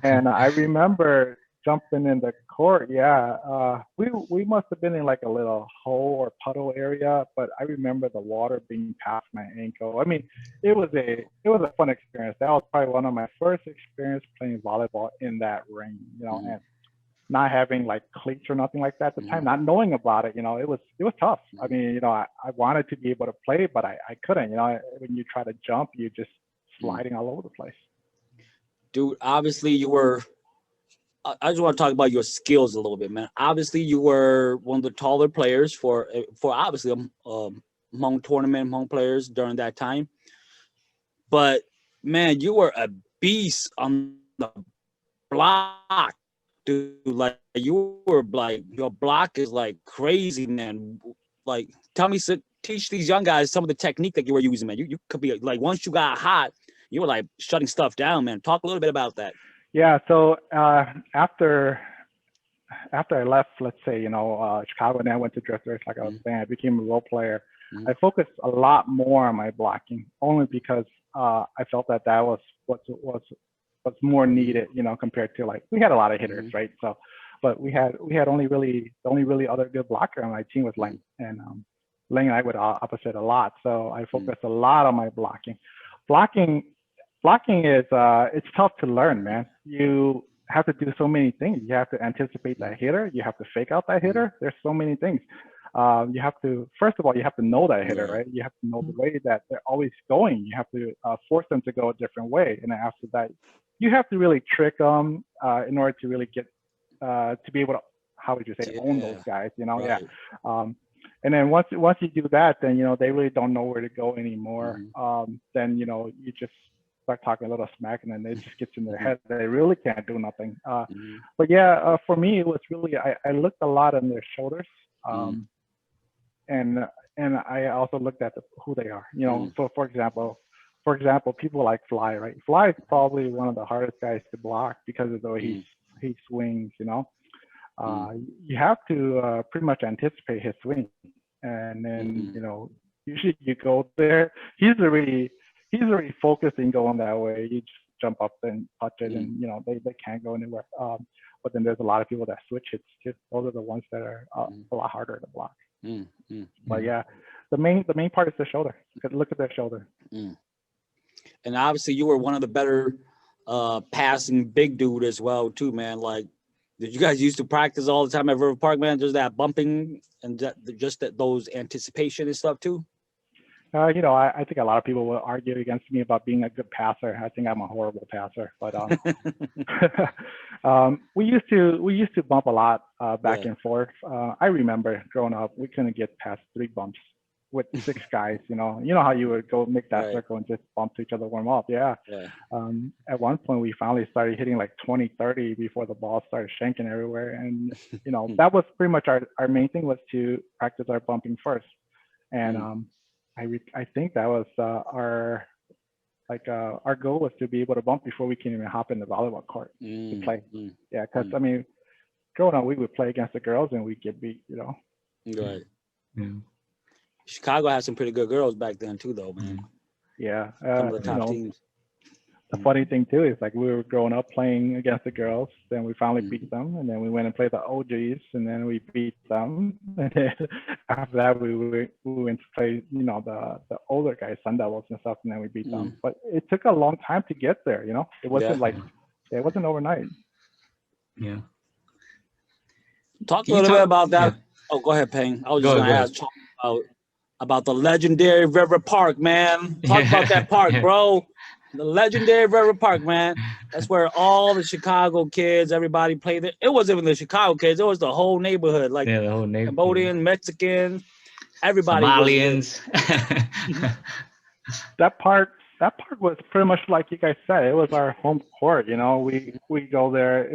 And I remember jumping in the court. Yeah, we must have been in like a little hole or puddle area, but I remember the water being past my ankle. I mean, it was a fun experience. That was probably one of my first experience playing volleyball in that rain, you know, and not having like cleats or nothing like that at the time, not knowing about it, you know, it was tough. I mean, you know, I wanted to be able to play, but I couldn't, you know, when you try to jump, you're just sliding all over the place. Dude, obviously you were, I just want to talk about your skills a little bit, man. Obviously you were one of the taller players for obviously Hmong tournament, Hmong players during that time. But man, you were a beast on the block, dude. Like you were like, your block is like crazy, man. Like teach these young guys some of the technique that you were using, man. You could be like, once you got hot, you were like shutting stuff down, man. Talk a little bit about that. Yeah. So after I left, let's say, you know, Chicago, and then I went to Drifters, like I was saying, I became a role player. I focused a lot more on my blocking, only because I felt that was what's more needed, you know, compared to like, we had a lot of hitters, right? So, but we had the only really other good blocker on my team was Ling, and Ling and I would opposite a lot. So I focused a lot on my blocking. Blocking is it's tough to learn, man. You have to do so many things. You have to anticipate that hitter. You have to fake out that hitter. There's so many things. You have to, first of all, you have to know that hitter, right? You have to know the way that they're always going. You have to force them to go a different way. And then after that, you have to really trick them in order to really get to be able to, how would you say, own those guys, you know? Right. Yeah. And then once you do that, then, you know, they really don't know where to go anymore. Then, you know, you just start talking a little smack, and then it just gets in their head. They really can't do nothing. But yeah, for me, it was really, I looked a lot on their shoulders. And I also looked at who they are, you know. So for example, people like Fly, right? Fly is probably one of the hardest guys to block because of the way he swings, you know. You have to pretty much anticipate his swing, and then you know, usually you go there. He's already focused in going that way. You just jump up and touch it, and you know, they can't go anywhere. But then there's a lot of people that switch it. Just those are the ones that are a lot harder to block. But yeah, the main part is the shoulder. Look at their shoulder. And obviously you were one of the better passing big dude as well too, man. Like, did you guys used to practice all the time at River Park, man? Just that bumping and those anticipation and stuff too? You know, I think a lot of people will argue against me about being a good passer. I think I'm a horrible passer, but we used to bump a lot back and forth. I remember growing up, we couldn't get past 3 bumps with 6 guys. You know how you would go make that circle and just bump to each other, warm up. Yeah. At one point, we finally started hitting like 20, 30 before the ball started shanking everywhere, and you know, that was pretty much our main thing, was to practice our bumping first, and I think that was our goal was to be able to bump before we can even hop in the volleyball court to play. Yeah, because I mean, growing up, we would play against the girls and we'd get beat, you know. Right. Chicago had some pretty good girls back then too, though, man. Yeah. Some of the top teams. The funny thing too is, like, we were growing up playing against the girls, then we finally beat them, and then we went and played the OGs, and then we beat them, and then after that we went to play, you know, the older guys, Sun Devils and stuff, and then we beat them. But it took a long time to get there, you know. It wasn't it wasn't overnight. Yeah. Talk a little bit about that. Oh, go ahead, Peng. I was just going to ask Chong about the legendary River Park, man. Talk about that park, bro. The legendary River Park, man. That's where all the Chicago kids, everybody played it. It wasn't even the Chicago kids. It was the whole neighborhood. Like, the whole neighborhood. Cambodian, Mexican, everybody. Somalians. That park was pretty much like you guys said. It was our home court. You know, we go there.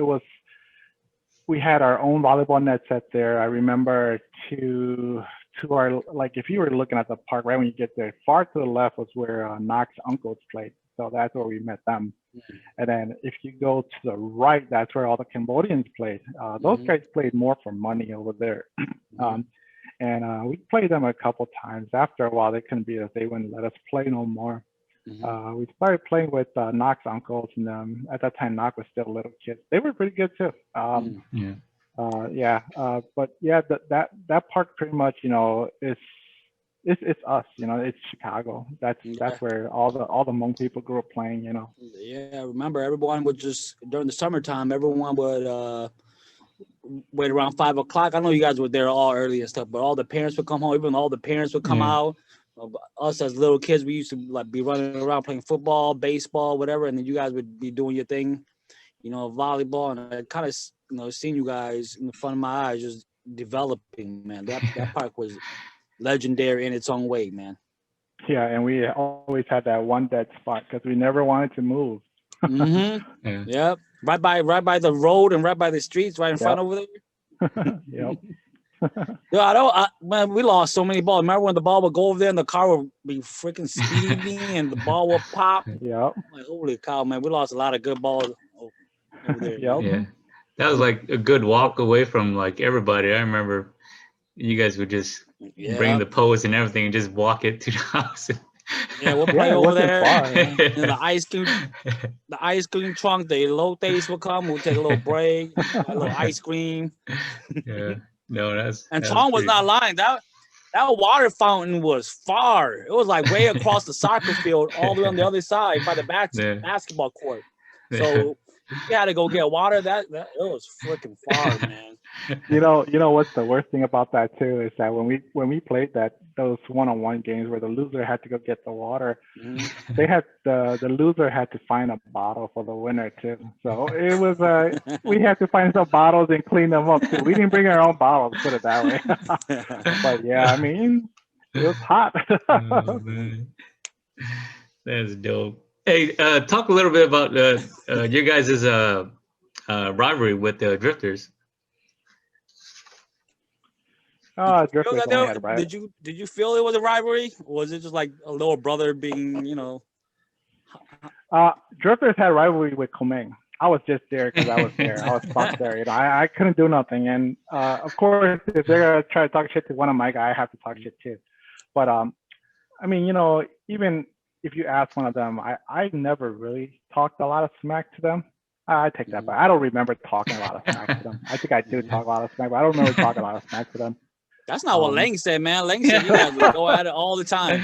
We had our own volleyball net set there. I remember to our, like, if you were looking at the park, right when you get there, far to the left was where Knox uncles played. So that's where we met them. And then if you go to the right, that's where all the Cambodians played. Those guys played more for money over there. And we played them a couple times. After a while, they couldn't beat us. They wouldn't let us play no more. We started playing with Knox uncles, and at that time, Knox was still a little kid. They were pretty good too. But yeah, that park pretty much, you know, it's us, you know, it's Chicago. That's where all the Hmong people grew up playing, you know. Yeah, I remember everyone would just, during the summertime, everyone would wait around 5 o'clock. I know you guys were there all early and stuff, but all the parents would come home. Even all the parents would come out. Us as little kids, we used to like be running around playing football, baseball, whatever, and then you guys would be doing your thing, volleyball, and I kind of seeing you guys in front of my eyes just developing, man. That park was legendary in its own way, man. Yeah, and we always had that one dead spot because we never wanted to move. Yep, right by the road and right by the streets, right in front over there. Yep. Man, we lost so many balls. Remember when the ball would go over there and the car would be freaking speeding and the ball would pop? Yep. Like, holy cow, man, we lost a lot of good balls over there. Yep. Yeah, that was like a good walk away from like everybody. I remember you guys would just bring the post and everything and just walk it to the house. Yeah, we'll play over there. And the ice cream trunk, the elotes will come. We'll take a little break, a little ice cream. Yeah, no, Chong was not lying. That water fountain was far. It was like way across the soccer field, all the way on the other side by the basketball court. So you had to go get water. It was freaking far, man. You know what's the worst thing about that too is that when we played those one-on-one games where the loser had to go get the water, they had the loser had to find a bottle for the winner too. So it was we had to find some bottles and clean them up too. We didn't bring our own bottles, put it that way. But yeah, I mean, it was hot. Oh, man. That's dope. Hey, talk a little bit about your guys' rivalry with the Drifters. Drifters only had a rivalry. Did you feel it was a rivalry, or was it just like a little brother being, Drifters had rivalry with Hmong. I was just there because I was there. I was stuck there. I couldn't do nothing. And of course, if they're gonna try to talk shit to one of my guys, I have to talk shit too. But I mean, even if you ask one of them, I never really talked a lot of smack to them. I take that back. I don't remember talking a lot of smack to them. I think I do talk a lot of smack, but I don't remember talking a lot of smack to them. That's not what Lang said, man. Lang said you guys would go at it all the time.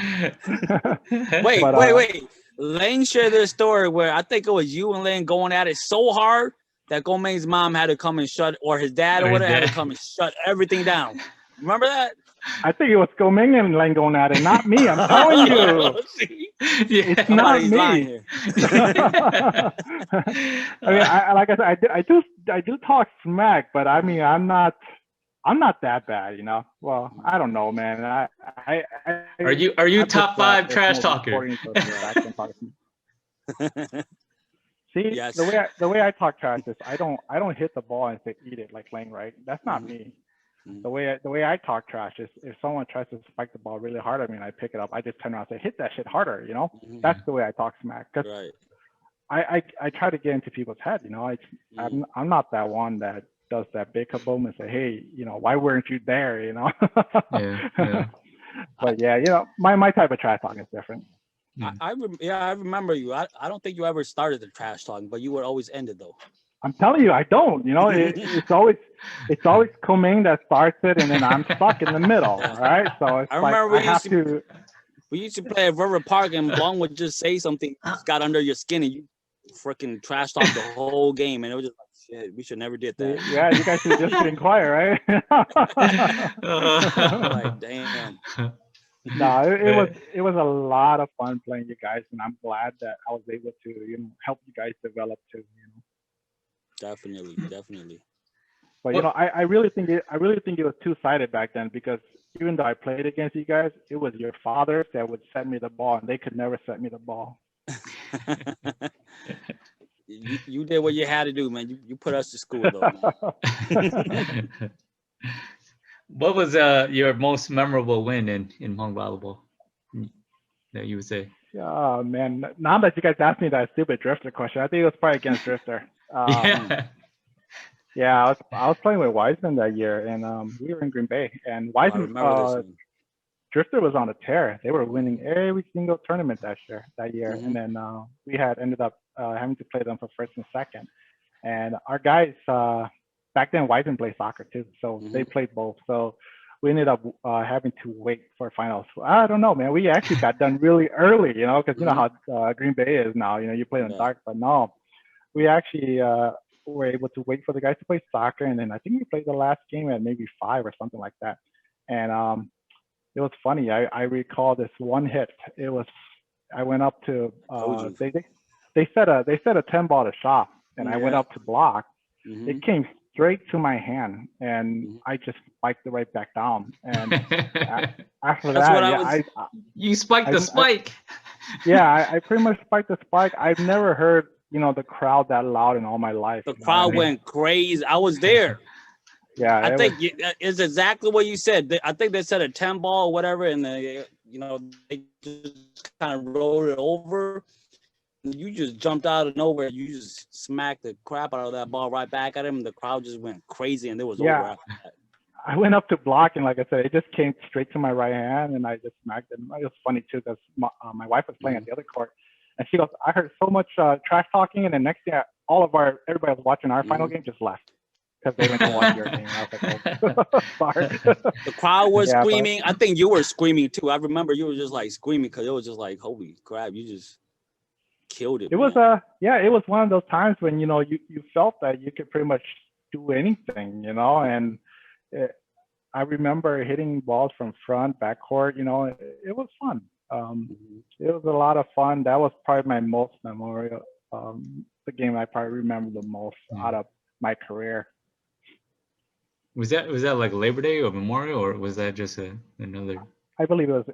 Wait. Lang shared this story where I think it was you and Lang going at it so hard that Gomeng's mom had to come and or his dad or whatever had to come and shut everything down. Remember that? I think it was Gomeng and Lang going at it, not me. I'm telling you. It's not me. I mean, like I said, I do talk smack, but I mean, I'm not that bad, Well, I don't know, man. Are you top 5 trash talker? See, yes. the way I talk trash is I don't hit the ball and say eat it like Lang, right? That's not me. The way I talk trash is if someone tries to spike the ball really hard at me and I pick it up, I just turn around and say hit that shit harder, That's the way I talk smack. Cause I try to get into people's head, I'm not that one that does that big kaboom and say, hey, why weren't you there, Yeah. But yeah, my type of trash talking is different. I remember you. I don't think you ever started the trash talking, but you would always end it though. I'm telling you, I don't. It's always Gomeng that starts it, and then I'm stuck in the middle. All right, so it's we used to play at River Park, and Long would just say something just got under your skin, and you freaking trash talk the whole game, and it was just like, shit, we should never did that. Yeah, you guys should just been quiet, right? Like, damn. No, it was a lot of fun playing you guys, and I'm glad that I was able to help you guys develop too. Definitely. But I really think it was two-sided back then because even though I played against you guys, it was your fathers that would set me the ball, and they could never set me the ball. You did what you had to do, man. You put us to school though. What was your most memorable win in Hmong volleyball that you would say? Oh man, now that you guys asked me that stupid Drifter question, I think it was probably against Drifter. Yeah, I was playing with Wiseman that year, and we were in Green Bay, and Wiseman, Drifter was on a tear. They were winning every single tournament that year, and then we had ended up having to play them for first and second. And our guys back then, Wiseman played soccer too, so they played both. So we ended up having to wait for finals. I don't know, man. We actually got done really early, because you know how Green Bay is now. You play in the dark, but no. We actually were able to wait for the guys to play soccer, and then I think we played the last game at maybe 5 or something like that. And it was funny. I recall this one hit. It was I went up to they set a 10 ball to shot, and I went up to block. It came straight to my hand, and I just spiked it right back down. And after that, you spiked the spike. I pretty much spiked the spike. I've never heard the crowd that loud in all my life. The crowd went crazy. I was there. Yeah, I think it's exactly what you said. I think they said a 10 ball or whatever, and they just kind of rolled it over. You just jumped out of nowhere. You just smacked the crap out of that ball right back at him. The crowd just went crazy, and it was over after that. I went up to block, and like I said, it just came straight to my right hand, and I just smacked it. It was funny too, because my wife was playing at the other court, and she goes, "I heard so much trash talking," and then next thing, everybody was watching our final game just left. Because they went to watch your game. I was like, oh, sorry. The crowd was screaming. I think you were screaming too. I remember you were just like screaming because it was just like, holy crap, you just killed it. It was it was one of those times when you felt that you could pretty much do anything, and I remember hitting balls from front, backcourt. It was fun. It was a lot of fun. That was probably my most memorable, the game I probably remember the most out of my career. Was that like Labor Day or Memorial, or was that just another? I believe it was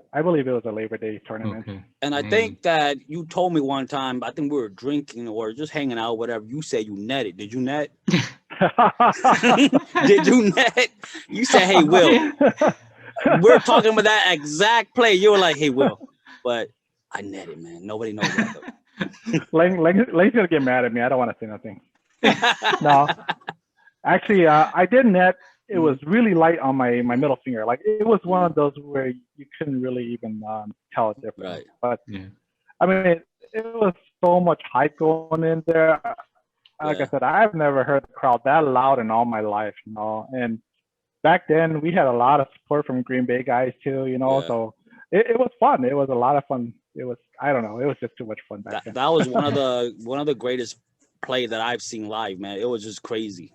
a Labor Day tournament. Okay. And I think that you told me one time, I think we were drinking or just hanging out, whatever. You said you netted. Did you net? Did you net? You said, "Hey, Will." We're talking about that exact play. You were like, "Hey, Will," but I netted, man. Nobody knows that though. Lane's gonna get mad at me. I don't want to say nothing. No. Actually, I did net. It was really light on my middle finger. Like it was one of those where you couldn't really even tell the difference. Right. But I mean, it was so much hype going in there. Like I said, I've never heard the crowd that loud in all my life. And back then we had a lot of support from Green Bay guys too. So it was fun. It was a lot of fun. It was It was just too much fun back then. That was one of the greatest play that I've seen live, man. It was just crazy.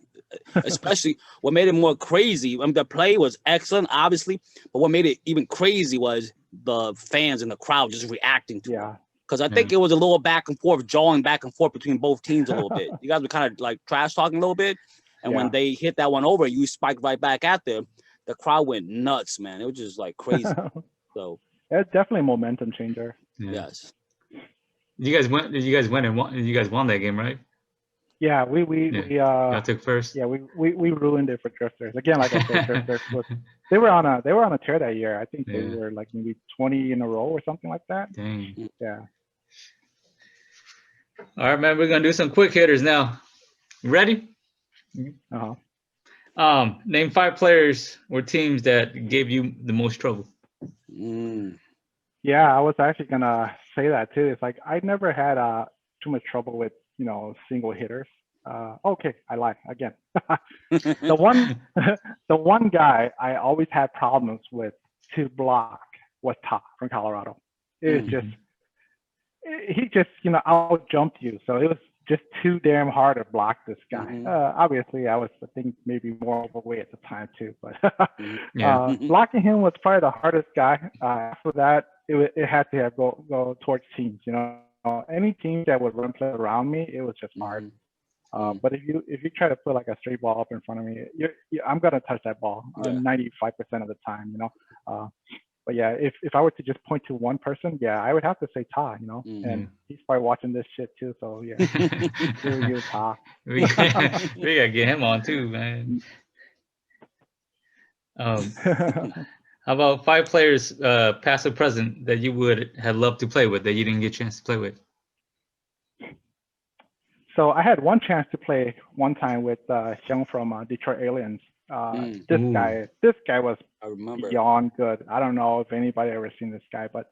Especially what made it more crazy. I mean, the play was excellent, obviously, but what made it even crazy was the fans and the crowd just reacting to it. Because I think it was a little back and forth, jawing back and forth between both teams a little bit. You guys were kind of like trash talking a little bit, and when they hit that one over, you spiked right back at them. The crowd went nuts, man. It was just like crazy. So it's definitely a momentum changer. Yes. You guys went and won. You guys won that game, right? Yeah, we took first. Yeah, we ruined it for Drifters. Again, like I said, Drifters they were on a tear that year. I think they were like maybe 20 in a row or something like that. Dang. Yeah. All right, man. We're gonna do some quick hitters now. You ready? Name 5 players or teams that gave you the most trouble. Yeah, I was actually gonna say that too. It's like I never had too much trouble with single hitters. Okay, I lied again. the one guy I always had problems with to block was Ta from Colorado. It was he just out jumped you, so it was just too damn hard to block this guy. Obviously, I think maybe more overweight at the time too, but blocking him was probably the hardest guy. After that, it had to go towards teams. Any team that would run play around me, it was just hard. But if you try to put like a straight ball up in front of me, I'm gonna touch that ball 95% of the time. But yeah, if I were to just point to one person, I would have to say Ta. And he's probably watching this shit too. So yeah, you Ta. we gotta get him on too, man. How about 5 players, past or present, that you would have loved to play with that you didn't get a chance to play with? So I had one chance to play one time with Xiong from Detroit Aliens. This guy was beyond good. I don't know if anybody ever seen this guy, but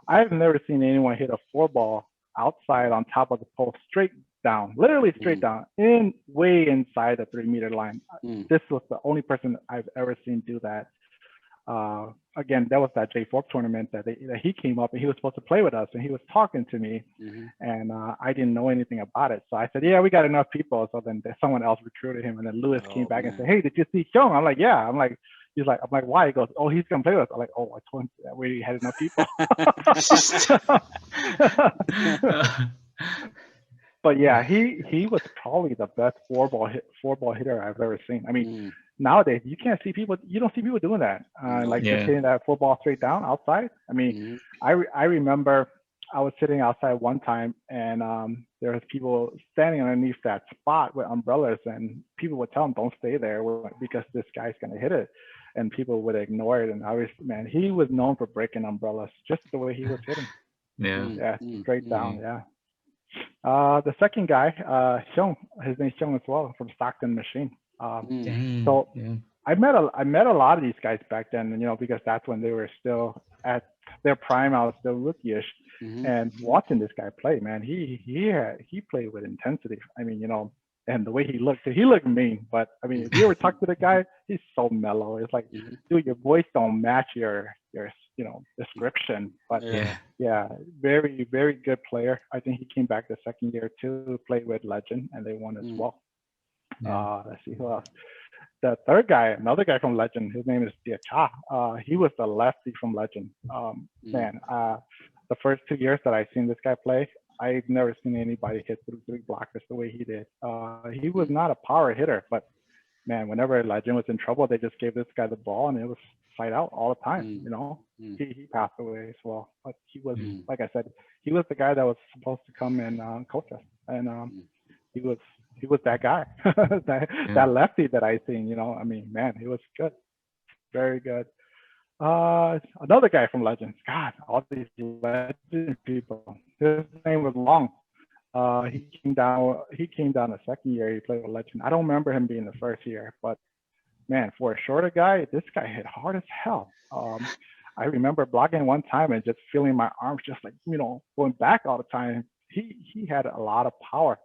I've never seen anyone hit a 4-ball outside on top of the post, straight down, literally straight down, way inside the 3-meter line. This was the only person I've ever seen do that. again, that was that J4 tournament that he came up and he was supposed to play with us, and he was talking to me, and I didn't know anything about it. So I said, yeah, we got enough people. So then someone else recruited him, and then Lewis came back and said, hey, did you see Xiong? I'm like, yeah. I'm like, why? He goes, oh, he's gonna play with us. I'm like, oh, I told him that we had enough people. But yeah, he was probably the best four ball hitter I've ever seen. I mean, nowadays you don't see people doing that. Just hitting that four ball straight down outside. I mean, I remember I was sitting outside one time, and there was people standing underneath that spot with umbrellas, and people would tell him, don't stay there because this guy's gonna hit it, and people would ignore it. And he was known for breaking umbrellas, just the way he was hitting. Straight down. The second guy, Xiong, his name's Xiong as well, from Stockton Machine. I met a lot of these guys back then, because that's when they were still at their prime. I was still rookie-ish, and watching this guy play, man, he played with intensity. I mean, and the way he looked mean, but I mean, if you ever talk to the guy, he's so mellow. It's like, dude, your voice don't match your description. But very, very good player. I think he came back the second year too, played with Legend, and they won as well. Let's see who else. The third guy, another guy from Legend, his name is Dia Cha. He was the lefty from Legend. The first 2 years that I've seen this guy play, I've never seen anybody hit through 3 blockers the way he did. He was not a power hitter, but man, whenever Legend was in trouble, they just gave this guy the ball, and it was fight out all the time. He passed away as well, but he was, like I said, he was the guy that was supposed to come and coach us, and he was that guy, that lefty that I seen. I mean, man, he was good, very good. Another guy from Legends. God, all these Legend people. His name was Long. He came down the second year. He played with Legend. I don't remember him being the first year, but man, for a shorter guy, this guy hit hard as hell. I remember blocking one time and just feeling my arms just like, going back all the time. He had a lot of power.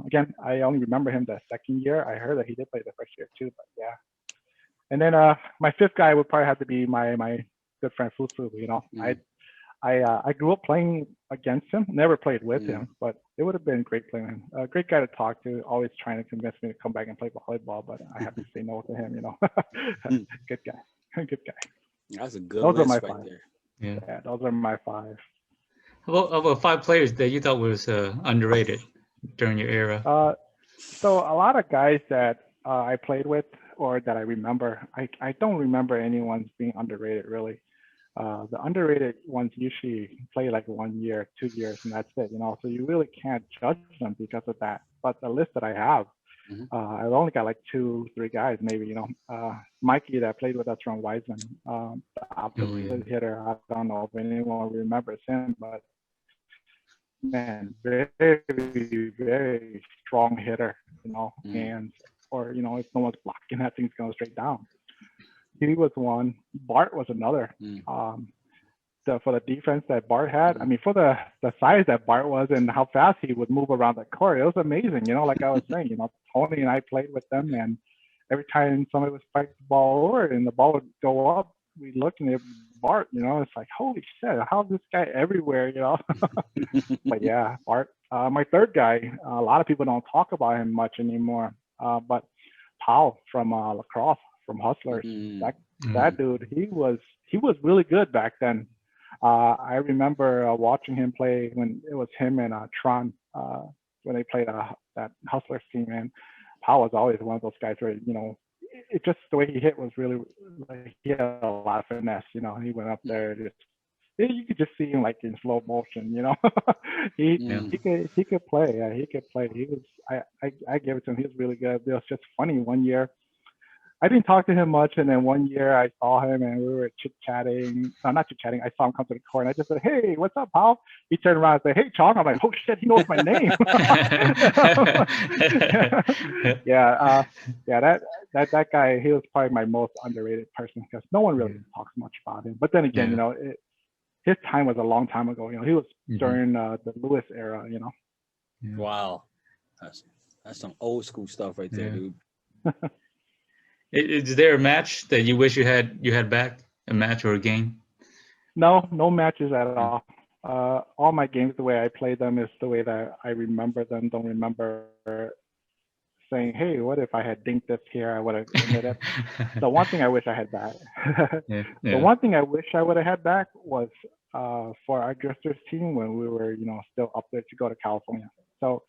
Again, I only remember him the second year. I heard that he did play the first year too, but yeah. And then my fifth guy would probably have to be my good friend Fufu. I grew up playing against him, never played with him, but it would have been great playing him. A great guy to talk to, always trying to convince me to come back and play volleyball, but I have to say no to him. Good guy. That's a good list right there. Yeah, those are my 5. How about 5 players that you thought was underrated during your era? So a lot of guys that I played with or that I remember, I don't remember anyone being underrated really. The underrated ones usually play like 1 year, 2 years, and that's it. So you really can't judge them because of that. But the list that I have, I've only got like 2-3 guys maybe. Mikey that played with us from Wiseman, the opposite hitter. I don't know if anyone remembers him, but man, very, very strong hitter. Hands, or if someone's blocking, that thing's going straight down. He was one. Bart was another. For the defense that Bart had, I mean, for the size that Bart was and how fast he would move around the court, it was amazing. Like I was saying, Tony and I played with them, and every time somebody would spike the ball over and the ball would go up, we looked and it was Bart. It's like, holy shit, how's this guy everywhere? But yeah, Bart. My third guy, a lot of people don't talk about him much anymore, but Powell from lacrosse. From Hustlers, that dude, he was really good back then. I remember watching him play when it was him and Tron when they played that Hustlers team, and Powell was always one of those guys where it just the way he hit was really like he had a lot of finesse. He went up there, you could just see him like in slow motion. He could play. Yeah, he could play. He was I give it to him. He was really good. It was just funny one year. I didn't talk to him much, and then one year I saw him and we were chit-chatting. No, not chit-chatting. I saw him come to the court, and I just said, "Hey, what's up, pal?" He turned around and said, "Hey, Chong." I'm like, "Oh shit, he knows my name." That guy, he was probably my most underrated person because no one really talks much about him. But then again, his time was a long time ago. He was during the Lewis era. Wow, that's some old school stuff right there, dude. Is there a match that you wish you had back a match or a game? No matches at all. All my games, the way I play them is the way that I remember them. Don't remember saying, hey, what if I had dinked this here? I would have ended it. The one thing I wish I had back. The one thing I wish I would have had back was for our drifters team when we were, still up there to go to California. So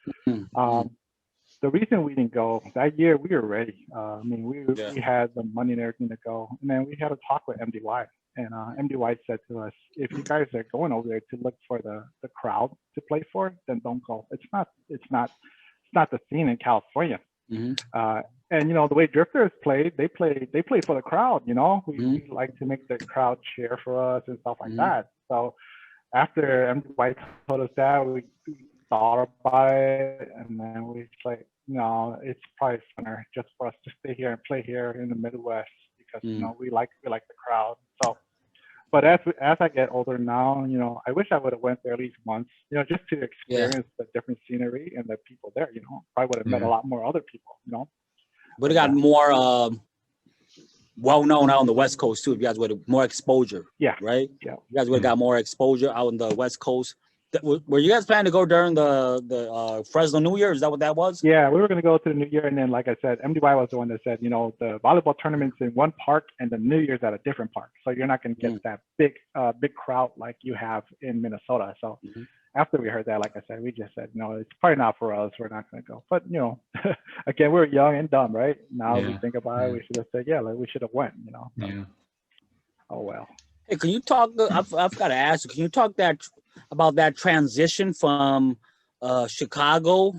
the reason we didn't go that year, we were ready. We had the money and everything to go. And then we had a talk with MDY. And MDY said to us, if you guys are going over there to look for the crowd to play for, then don't go. It's not the scene in California. And the way drifters play, they play for the crowd. We like to make the crowd cheer for us and stuff like that. So after MDY told us that, we thought about it, and then we like, no, it's probably funner just for us to stay here and play here in the Midwest because we like the crowd. So, but as I get older now, I wish I would have went there at least once, just to experience the different scenery and the people there. Probably would have met a lot more other people. But it got more well known out on the West Coast too. If you guys would have more exposure. Yeah. Right. Yeah. You guys would have got more exposure out on the West Coast. Were you guys planning to go during the Fresno New Year? Is that what that was? Yeah, we were going to go to the New Year, and then, like I said, MDY was the one that said, the volleyball tournament's in one park, and the New Year's at a different park, so you're not going to get that big crowd like you have in Minnesota. So after we heard that, like I said, we just said, no, it's probably not for us. We're not going to go. But again, we're young and dumb, right? Now we think about it, we should have said, we should have went. So, oh well. Hey, can you talk? I've got to ask you. Can you talk about that transition from Chicago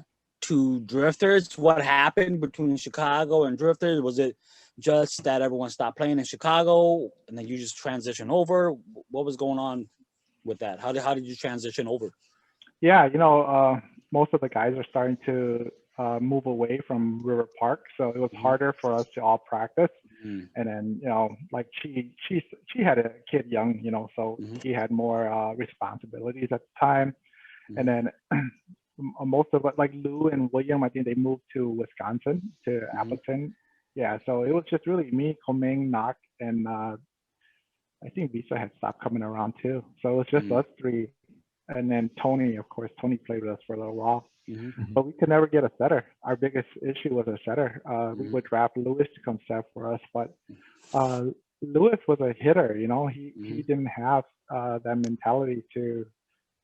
to drifters? What happened between Chicago and drifters? Was it just that everyone stopped playing in Chicago and then you just transitioned over? What was going on with that? How did you transition over? Yeah, most of the guys are starting to move away from River Park, so it was harder for us to all practice. And then, like she had a kid young, so he had more responsibilities at the time. And then most of it, like Lou and William, I think they moved to Wisconsin, to Appleton. Yeah, so it was just really me, Hmong, Nak, and I think Visa had stopped coming around too. So it was just us three. And then Tony, of course, Tony played with us for a little while. But we could never get a setter. Our biggest issue was a setter. We would draft Lewis to come set for us, but Lewis was a hitter. He didn't have that mentality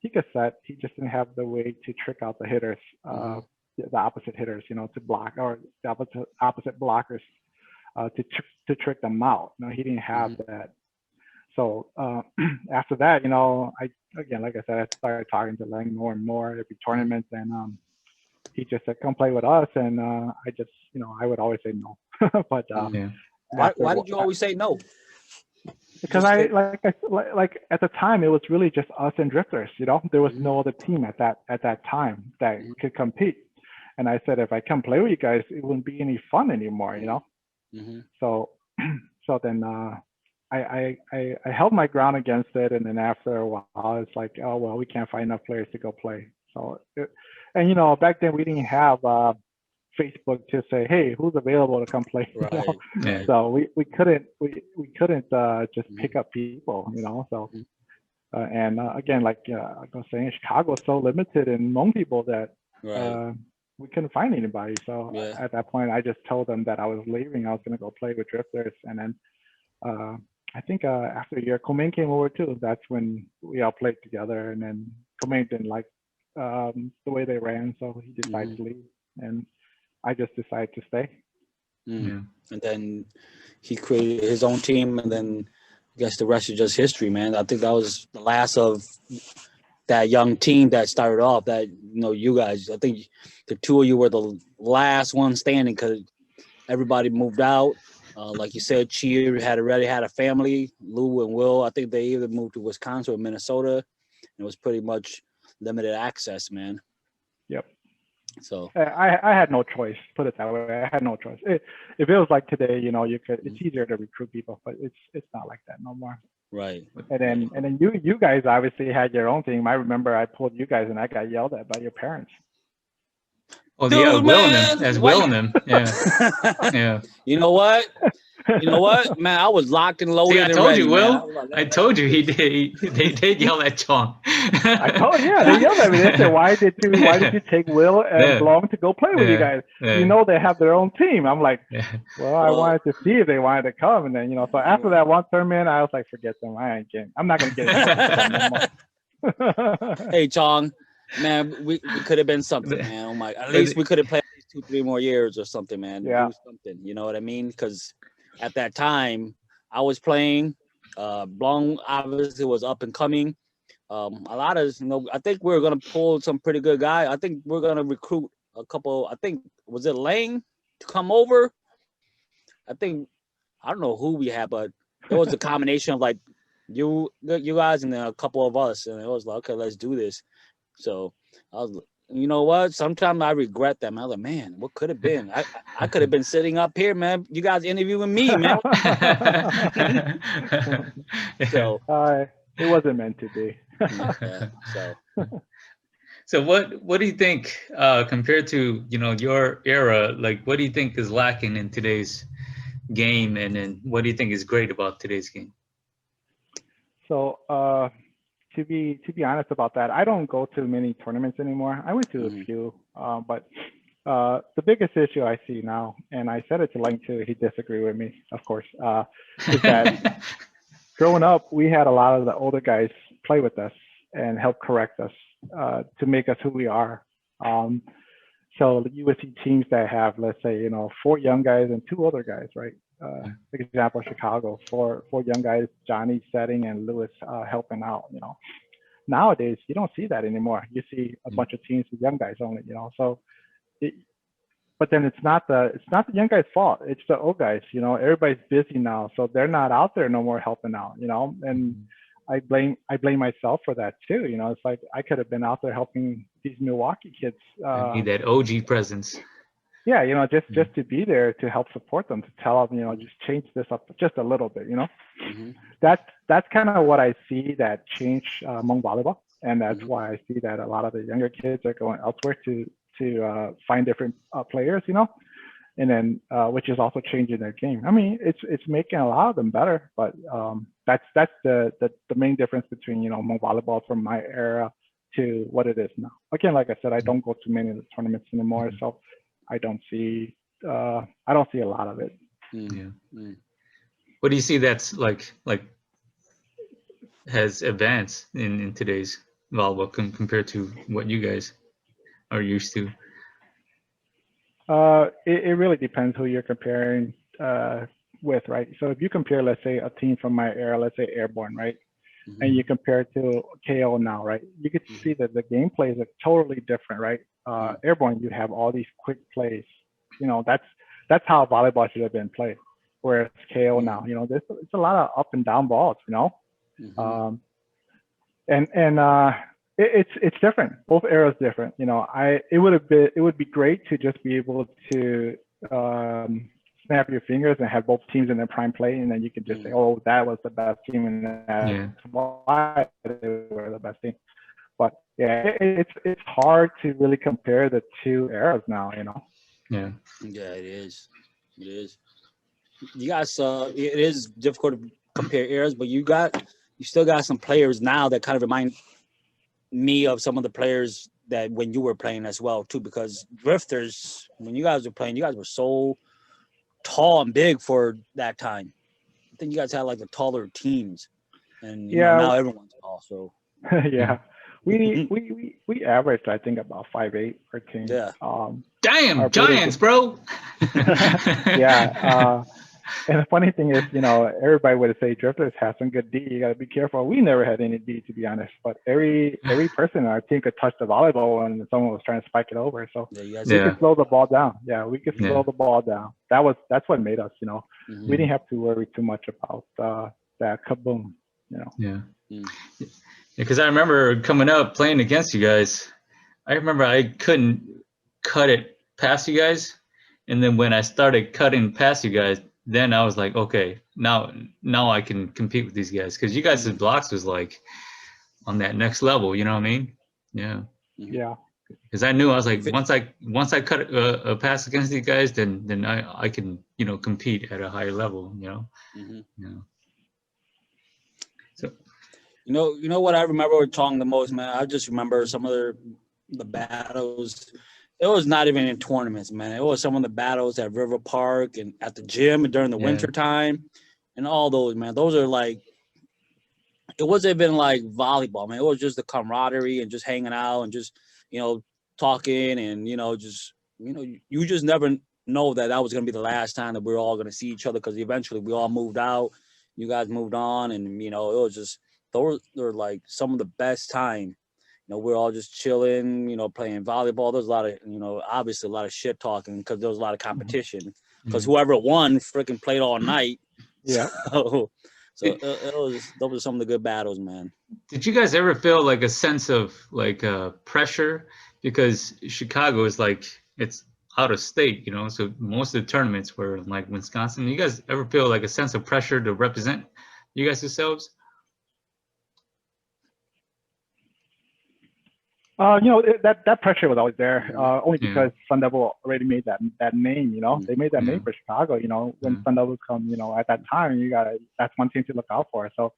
he could set. He just didn't have the way to trick out the hitters, the opposite hitters, to block, or the opposite blockers to trick them out. He didn't have that. So after that, like I said, I started talking to Lang more and more every tournament, and he just said, "Come play with us," and I just, I would always say no. But why did you always say no? Because like at the time, it was really just us and drifters. There was no other team at that time that could compete. And I said, if I come play with you guys, it wouldn't be any fun anymore. So then. I held my ground against it, and then after a while, it's like, oh well, we can't find enough players to go play. So, back then we didn't have Facebook to say, hey, who's available to come play? Right. So we couldn't just pick up people, So, and again, like I was saying, Chicago is so limited in Hmong people that we couldn't find anybody. So at that point, I just told them that I was leaving. I was going to go play with drifters, and then. I think after a year, Komeng came over too. That's when we all played together, and then Komeng didn't like the way they ran, so he decided to leave, and I just decided to stay. And then he created his own team, and then I guess the rest is just history, man. I think that was the last of that young team that started off. That you guys. I think the two of you were the last one standing because everybody moved out. Like you said, Cheer had already had a family. Lou and Will, I think they either moved to Wisconsin or Minnesota. It was pretty much limited access, man. Yep. So I had no choice. Put it that way. I had no choice. If it was like today, you could. It's easier to recruit people, but it's not like that no more. Right. And then you guys obviously had your own team. I remember I pulled you guys, and I got yelled at by your parents. Oh, yeah, Will and them. As Will and them. Yeah. Yeah. You know what? You know what, man? I was locked and loaded. See, I and told ready, you, man. Will. I told you they did yell at Chong. I told you, yeah, they yelled at me. They said, why did you take Will and Blong to go play with you guys? You know they have their own team. I'm like, well, I wanted to see if they wanted to come, and then so after that one tournament, I was like, forget them. I'm not gonna get it no more. Hey, Chong, man, we could have been something, man. Oh my, at least we could have played 2-3 more years or something, man. Yeah. Do something, you know what I mean? Because at that time, I was playing. Blong obviously was up and coming. A lot of, I think we're gonna pull some pretty good guys. I think we're gonna recruit a couple. I think was it Lang to come over. I don't know who we had, but it was a combination of like you guys and then a couple of us, and it was like, okay, let's do this. So I was, you know what? Sometimes I regret that, man. I was like, man, what could have been? I could have been sitting up here, man. You guys interviewing me, man. So it wasn't meant to be. So what do you think compared to your era? Like, what do you think is lacking in today's game, and then what do you think is great about today's game? So to be honest about that, I don't go to many tournaments anymore. I went to a few, but the biggest issue I see now, and I said it to Lang too, he disagreed with me, of course, is that growing up, we had a lot of the older guys play with us and help correct us to make us who we are. So you would see teams that have, let's say, 4 young guys and 2 older guys, right? For example, Chicago, 4 young guys, Johnny setting and Lewis helping out. Nowadays you don't see that anymore. You see a bunch of teams with young guys only. So, but then it's not the young guys' fault. It's the old guys. Everybody's busy now, so they're not out there no more helping out. And I blame myself for that too. It's like I could have been out there helping these Milwaukee kids. Need that OG presence. Yeah, just to be there to help support them, to tell them, just change this up just a little bit. That's kind of what I see that change Hmong volleyball, and that's why I see that a lot of the younger kids are going elsewhere to find different players, and then which is also changing their game. I mean, it's making a lot of them better, but that's the main difference between Hmong volleyball from my era to what it is now. Again, like I said, I don't go to many of the tournaments anymore, so I don't see a lot of it. What do you see that's like has advanced in today's volleyball compared to what you guys are used to? It really depends who you're comparing with, right? So if you compare, let's say, a team from my era, let's say Airborne, right? And you compare it to KO now, right? You could see that the gameplay is totally different, right? Airborne, you have all these quick plays. That's how volleyball should have been played. Whereas KO now, it's a lot of up and down balls, it's different. Both eras different. It would be great to just be able to snap your fingers and have both teams in their prime play, and then you can just say, oh, that was the best team, and that's why they were the best team. But yeah, it's hard to really compare the 2 eras now, Yeah, it is. You guys, it is difficult to compare eras, but you still got some players now that kind of remind me of some of the players that when you were playing as well too, because Drifters, when you guys were playing, you guys were so tall and big for that time. I think you guys had like the taller teams, and now everyone's tall. So yeah, we averaged, I think, about 5'8" per team. Yeah. Damn, giants, bro. Yeah. And the funny thing is, everybody would say Drifters have some good D. You got to be careful. We never had any D, to be honest. But every person in our team could touch the volleyball when someone was trying to spike it over. So we could slow the ball down. Yeah, we could slow the ball down. That's what made us. We didn't have to worry too much about that kaboom. Yeah. Because I remember coming up playing against you guys. I remember I couldn't cut it past you guys, and then when I started cutting past you guys, then I was like, okay, now I can compete with these guys, because you guys' blocks was like on that next level. You know what I mean? Yeah. Yeah. Because I knew I was like, once I cut a pass against these guys, then I can, you know, compete at a higher level, you know. Mm-hmm. You know. So you know what I remember with Chong the most, man. I just remember some of the battles. It was not even in tournaments, man. It was some of the battles at River Park and at the gym during the winter time, and all those, man. Those are like, it wasn't even like volleyball, man. It was just the camaraderie and just hanging out and just, you know, talking and, you know, just, you know, you just never know that was going to be the last time that we're all going to see each other, because eventually we all moved out. You guys moved on, and, you know, it was just, those were like some of the best time. You know, we're all just chilling, you know, playing volleyball. There's a lot of, you know, obviously a lot of shit talking because there was a lot of competition, because whoever won freaking played all night. Yeah. So those were some of the good battles, man. did you guys ever feel like a sense of like pressure? Because Chicago is like, it's out of state, you know, so most of the tournaments were in like Wisconsin. You guys ever feel like a sense of pressure to represent you guys yourselves? You know, that pressure was always there, only because Sun Devil already made that name. You know, they made that name for Chicago. You know, when Sun Devils come, you know, at that time, that's one thing to look out for. So,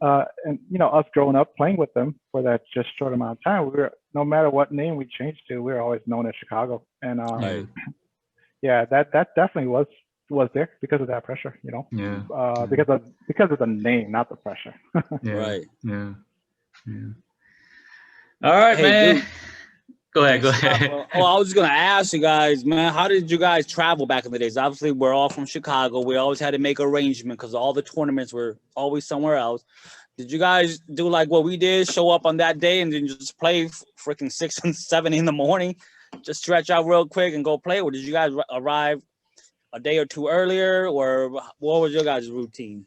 and you know, us growing up playing with them for that just short amount of time, no matter what name we changed to, we were always known as Chicago. And yeah, that definitely was there because of that pressure. You know, because of the name, not the pressure. Right. Yeah. All right, hey, man. Dude. Go ahead. Oh, I was just gonna ask you guys, man, how did you guys travel back in the days? Obviously, we're all from Chicago. We always had to make arrangements because all the tournaments were always somewhere else. Did you guys do like what we did, show up on that day and then just play freaking 6 and 7 in the morning, just stretch out real quick and go play? Or did you guys arrive a day or two earlier, or what was your guys' routine?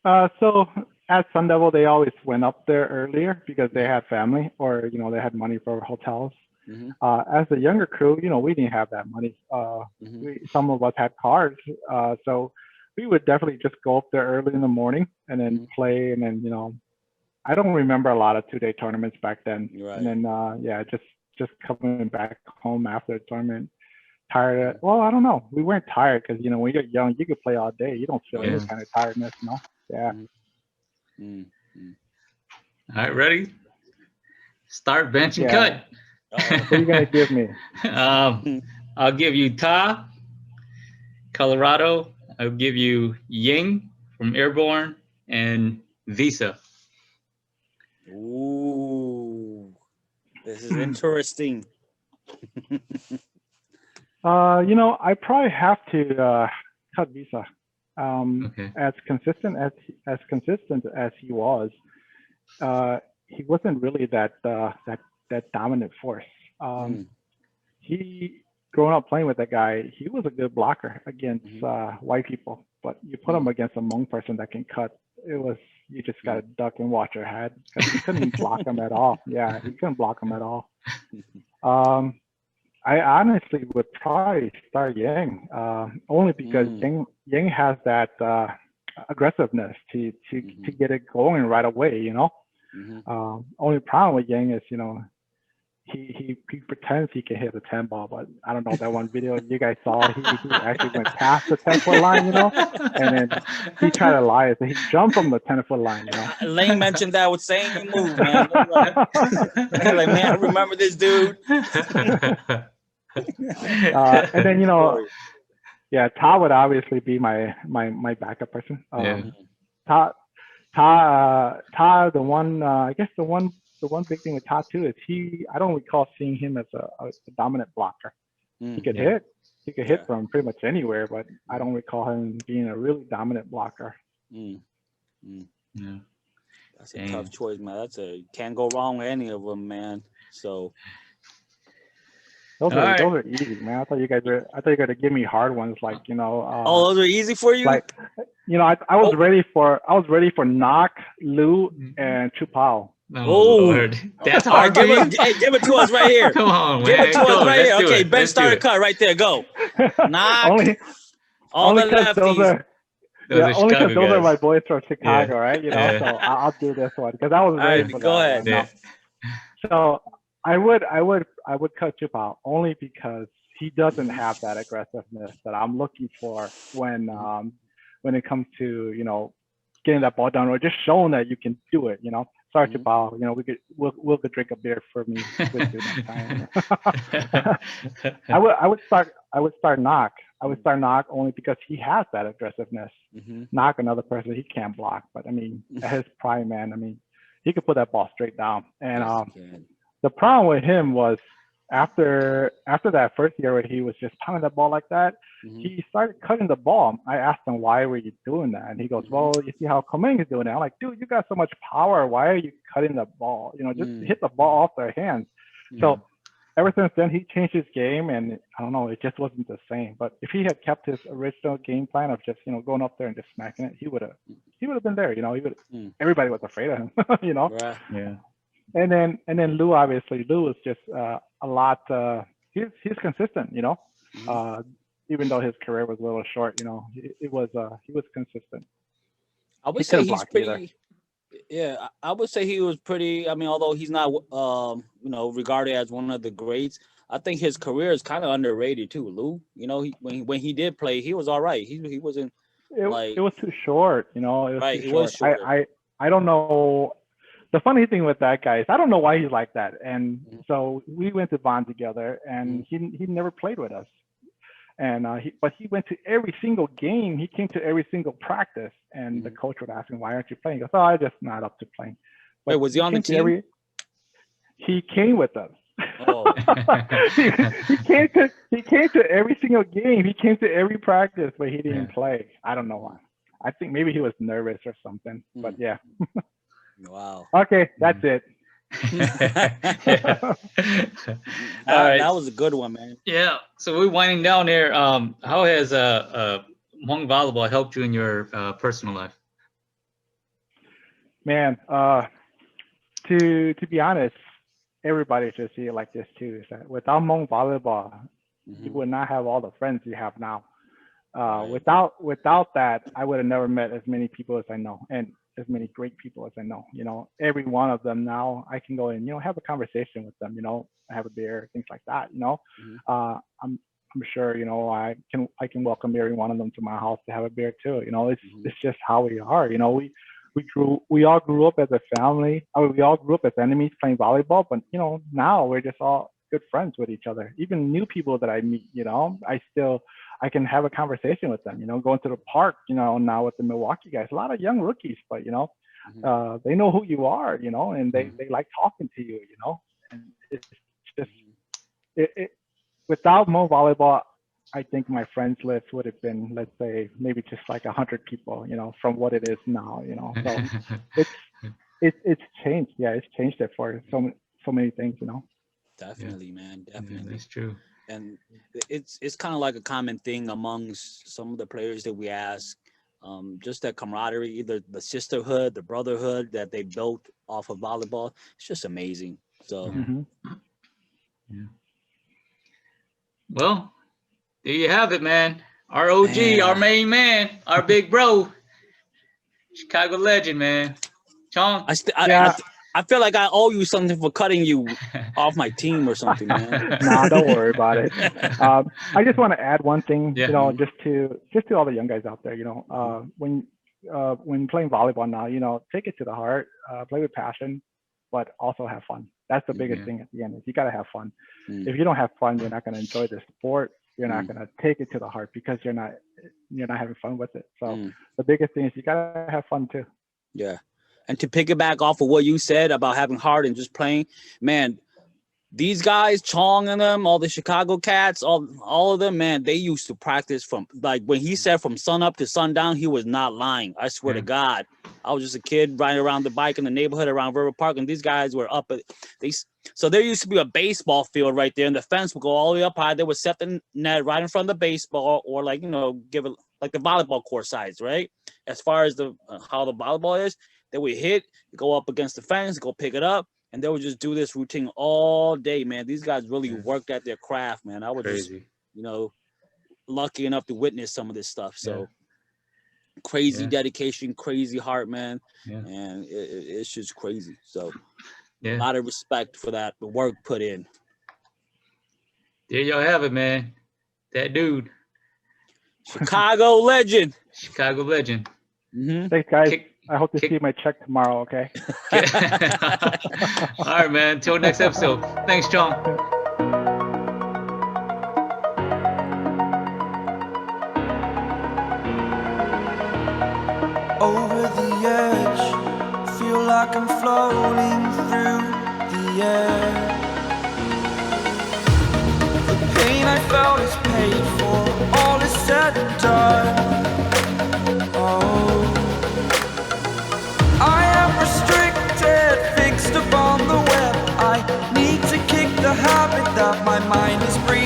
So at Sun Devil, they always went up there earlier because they had family, or you know, they had money for hotels. As the younger crew, you know, we didn't have that money. Some of us had cars, so we would definitely just go up there early in the morning and then play. And then, you know, I don't remember a lot of 2-day tournaments back then. Right. And then just coming back home after the tournament, tired. Well, I don't know. We weren't tired because, you know, when you're young, you could play all day. You don't feel any kind of tiredness, you know? Yeah. All right, ready? Start, bench, and cut. What are you gonna give me? I'll give you Ta, Colorado. I'll give you Ying from Airborne, and Visa. Ooh, this is interesting. You know, I probably have to cut Visa. As consistent as he was, he wasn't really that dominant force. He, growing up playing with that guy, he was a good blocker against white people, but you put him against a Hmong person that can cut, you just gotta duck and watch your head, because he couldn't block him at all. Yeah, he couldn't block him at all. I honestly would probably start Yang, only because Yang has that aggressiveness to get it going right away, you know. Only problem with Yang is, you know, he pretends he can hit a 10 ball, but I don't know, that one video you guys saw, he actually went past the 10-foot line, you know, and then he tried to lie. So he jumped from the 10-foot line, you know. Lane mentioned that with saying you move, man. Like, man, I remember this dude. And then, you know, Ta would obviously be my backup person. Ta, the one, I guess the one big thing with Ta too is I don't recall seeing him as a dominant blocker. He could hit from pretty much anywhere, but I don't recall him being a really dominant blocker. That's a tough choice, man. Can't go wrong with any of them, man. So. Those are easy, man. I thought you guys were gonna give me hard ones, like, you know. Those are easy for you. Like, you know, I was ready for Knock, Lou, and Chupao. Oh, Lord. That's hard. Give it to us right here. Come on, man. Give it to us right here. Okay, bench starter cut right there. Go. Knock. Only the lefties. Only because those are my boys from Chicago, right? You know, so I'll do this one because I was ready for that. Go ahead. So I would cut Chip out only because he doesn't have that aggressiveness that I'm looking for when it comes to, you know, getting that ball down or just showing that you can do it, you know. Sorry, Chip out, you know, we'll drink a beer for me with you next time. I would start Knock. I would start Knock only because he has that aggressiveness. Knock, another person he can't block, but I mean, at his prime, man, I mean, he could put that ball straight down. And the problem with him was after that first year where he was just pounding the ball like that, he started cutting the ball. I asked him, why were you doing that? And he goes, well, you see how Coming is doing it. I'm like, dude, you got so much power. Why are you cutting the ball? You know, just hit the ball off their hands. So ever since then, he changed his game, and I don't know, it just wasn't the same. But if he had kept his original game plan of just, you know, going up there and just smacking it, he would have been there. You know, everybody was afraid of him. You know. Right. Yeah. And then Lou, obviously, Lou was just a lot. He's consistent, you know. Even though his career was a little short, you know, he was consistent. I would say he's pretty. Yeah, I would say he was pretty. I mean, although he's not, you know, regarded as one of the greats, I think his career is kind of underrated too. Lou, you know, when he did play, he was all right. He wasn't. It was too short, you know. It was right, too it short. was short. I don't know. The funny thing with that guy is I don't know why he's like that. And so we went to Bond together, and he never played with us. And but he went to every single game. He came to every single practice, and the coach would ask him, "Why aren't you playing?" He goes, "Oh, I'm just not up to playing." But wait, was he on the team? He came with us. Oh. he came to every single game. He came to every practice, but he didn't play. I don't know why. I think maybe he was nervous or something. But yeah. Wow. Okay, that's it. That was a good one, man. Yeah. So we're winding down here. How has Hmong Volleyball helped you in your personal life? Man, to be honest, everybody should see it like this too. Is that without Hmong Volleyball, you would not have all the friends you have now. Without that, I would have never met as many people as I know, and as many great people as I know. You know, every one of them now, I can go and, you know, have a conversation with them. You know, have a beer, things like that. You know, I'm sure, you know, I can welcome every one of them to my house to have a beer too. You know, it's just how we are. You know, we all grew up as a family. I mean, we all grew up as enemies playing volleyball, but you know, now we're just all good friends with each other. Even new people that I meet, you know, I can have a conversation with them, you know, going to the park, you know, now with the Milwaukee guys, a lot of young rookies, but, you know, they know who you are, you know, and they like talking to you, you know, and it's just, without Hmong Volleyball, I think my friends list would have been, let's say, maybe just like 100 people, you know, from what it is now, you know, so it's changed. Yeah, it's changed it for so many things, you know. Definitely, man. Definitely. Yeah, that's true. And it's kind of like a common thing amongst some of the players that we ask, just that camaraderie, either the sisterhood, the brotherhood that they built off of volleyball. It's just amazing. So, yeah. Well, there you have it, man. Our OG, our main man, our big bro, Chicago legend, man. Chong. I feel like I owe you something for cutting you off my team or something, man. Nah, don't worry about it. I just want to add one thing, you know, just to all the young guys out there, you know, when playing volleyball now, you know, take it to the heart, play with passion, but also have fun. That's the biggest thing at the end. Is you got to have fun. If you don't have fun, you're not going to enjoy the sport. You're not going to take it to the heart because you're not having fun with it. So the biggest thing is you got to have fun too. Yeah. And to piggyback off of what you said about having heart and just playing, man, these guys, Chong and them, all the Chicago cats, all of them, man, they used to practice from, like when he said from sun up to sundown, he was not lying. I swear to God. I was just a kid riding around the bike in the neighborhood around River Park, and these guys were up. So there used to be a baseball field right there, and the fence would go all the way up high. They would set the net right in front of the baseball, or like, you know, give it like the volleyball court size, right? As far as the how the volleyball is, they would hit, go up against the fence, go pick it up, and they would just do this routine all day, man. These guys really worked at their craft, man. I was just, you know, lucky enough to witness some of this stuff. So crazy dedication, crazy heart, man. And it's just crazy. So Yeah. A lot of respect for that, the work put in. There y'all have it, man. That dude. Chicago legend. Chicago legend. Mm-hmm. Thanks, guys. I hope to see my check tomorrow, okay? All right, man. Until next episode. Thanks, Chong. Over the edge, feel like I'm floating through the air. The pain I felt is paid for, all is said and done. Oh, I am restricted, fixed upon the web. I need to kick the habit that my mind is breathing.